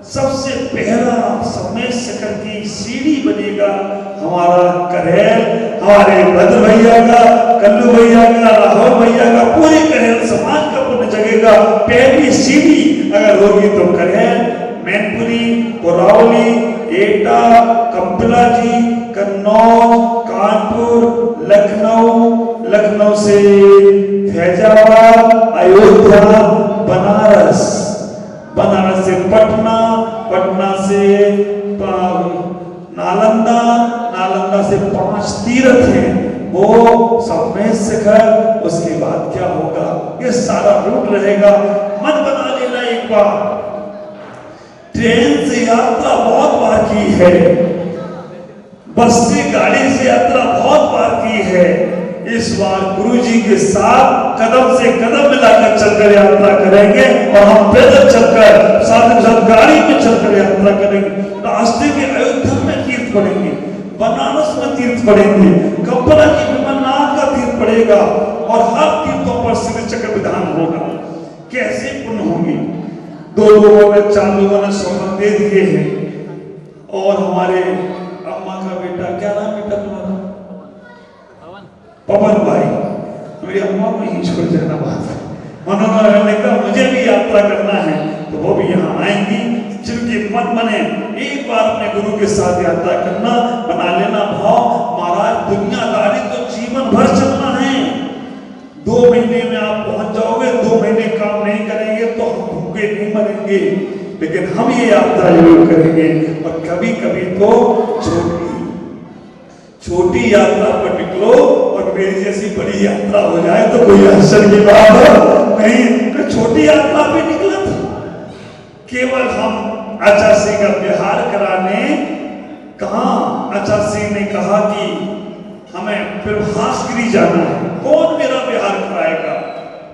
सबसे पहला समय शिखर की सीढ़ी बनेगा हमारा करेल, हमारे भद्र भैया का, कल्लू भैया का, राहुल भैया का, पूरे करेल समाज का पुण्य जगेगा। पहली सीढ़ी अगर होगी तो करेल, मैनपुरी, कोरावली, एटा, कंपला जी, कन्नौज, कानपुर, लखनऊ, लखनऊ से फैजाबाद, अयोध्या, बनारस, बनारस से पटना, पटना से नालंदा, नालंदा से 5 तीर्थ हैं, वो समय शिखर। उसके बाद क्या होगा, ये सारा रूट रहेगा। मन बना लेना एक बार, ट्रेन से यात्रा बहुत बार की है, बस से गाड़ी से यात्रा बहुत बार की है। इस बार गुरुजी के साथ कदम से कदम मिलाकर चलकर यात्रा करेंगे, और हम पैदल चलकर साथ के साथ गाड़ी में चलकर यात्रा करेंगे। रास्ते में अयोध्या में तीर्थ पड़ेंगे, बनारस में तीर्थ पड़ेंगे, कंपला की विमलनाथ का तीर्थ पड़ेगा, और हर तीर्थों पर श्री चक्र विधान होगा। कैसे पुण्य होंगे। 2 लोगों ने 4 लोगों ने सौगंध दे दिए हैं, और हमारे अम्मा का बेटा, क्या नाम बेटा तुम्हारा? पवन भाई, मेरी अम्मा को ही छोड़ जाना बात है। उन्होंने कहा मुझे भी यात्रा करना है, तो वो भी यहाँ आएंगी। जिनकी मत बने एक बार अपने गुरु के साथ यात्रा करना, बना लेना भाव। महाराज दुनियादारी तो जीवन भर चलना है। 2 महीने में आप पहुंच जाओगे, 2 महीने काम नहीं करेंगे तो हम भूखे नहीं मरेंगे, लेकिन हम ये यात्रा जरूर करेंगे। और कभी कभी तो छोटी यात्रा पर निकलो, और मेरी जैसी बड़ी यात्रा हो जाए तो कोई आश्चर्य की बात नहीं। तो छोटी यात्रा पे निकला था, केवल हम आचार्य सिंह का बिहार कराने। कहा आचार्य सिंह ने कहा कि हमें प्रभासगिरी जाना है, कौन मेरा बिहार कराएगा?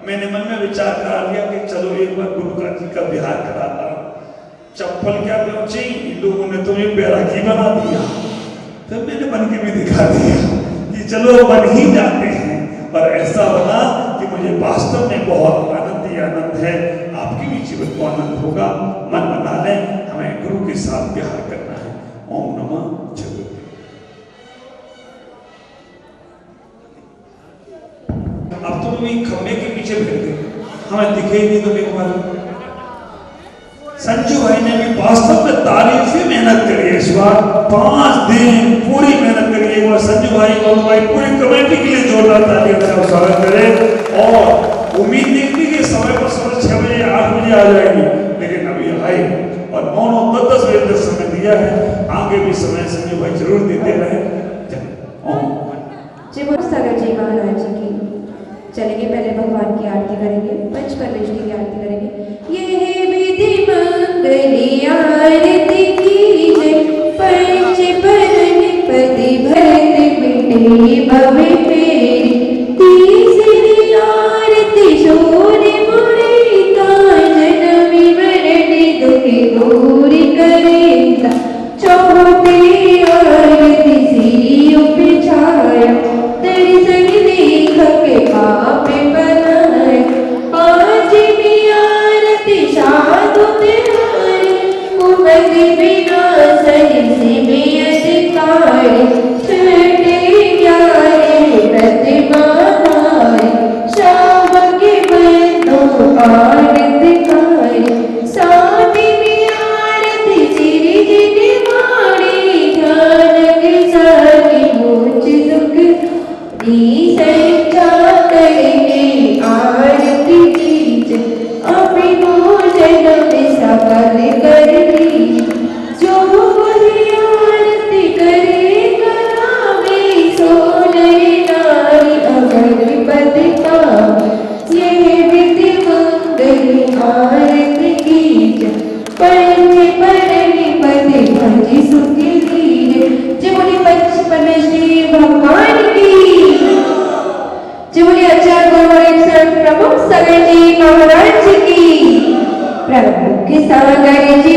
मैंने मन में विचार करा लिया कि चलो एक बार गुरु का जी का बिहार कराता। चप्पल क्या पहुंची, इन लोगों ने तुम्हें बैरागी बना दिया, तो मैंने बन के भी दिखा दिया कि चलो बन ही जाते हैं। और ऐसा बना कि मुझे वास्तव में बहुत आनंद ही आनंद है। आपके भी जीवन को आनंद होगा। मन बना लें, हमें गुरु के साथ बिहार करना है। ओम नमः जगत। अब तो भी खंबे के पीछे फिर गए, हमें दिखे ही नहीं। तो एक बार संजू भाई ने भी वास्तव में तारीफी मेहनत करी है इस बार। 5 दिन पूरी मेहनत करी है। एक बार संजू भाई और भाई पूरी कमेटी के लिए जोरदार तालियों का स्वागत करें। और उम्मीद नहीं थी कि समय पर सुबह 6 बजे 8 बजे आ जाएगी, लेकिन अभी आई और 9-10 बजे तक समय दिया है। आगे भी समय संजू भाई जरूर देते रहे। जय बोलो सागर जी महाराज जी की। चलेंगे, पहले भगवान की आरती करेंगे, पंच परमेष्ठी की आरती करेंगे। ये विधि मंगली आरती की जय, पंच परम पति भरत मिटे भवे फेरी। तीसरी आरती शोरे मोरे कांचन विवरण दुखी दूर करेगा। चौथी आरती सिरी उपचाया, दर्शन देख के पाप बनाए। पांचवी आरती साधु तिहारे, कुमद विनाशन से अधिकार। छठे 11 प्रतिमा हारे, शाम के बंदो आरती खाए। सातवीं आरती सिरी जिनवाड़ी, ध्यान के साथी मोच दुख संख्या करेंगे आरती कीज। अपनी भोजन में सफल कर ली, जो कोई आरती करे करावे। सोनरी नारी अगरबत्ती पावे, ये विधि मंगली आरती कीज। पंच परणी पति भजी सुखी लीजे। जय बोली पंच परमेष्ठी भगवान की। जय आचार्य प्रमुख सागर जी महाराज की। प्रभु के सागर जी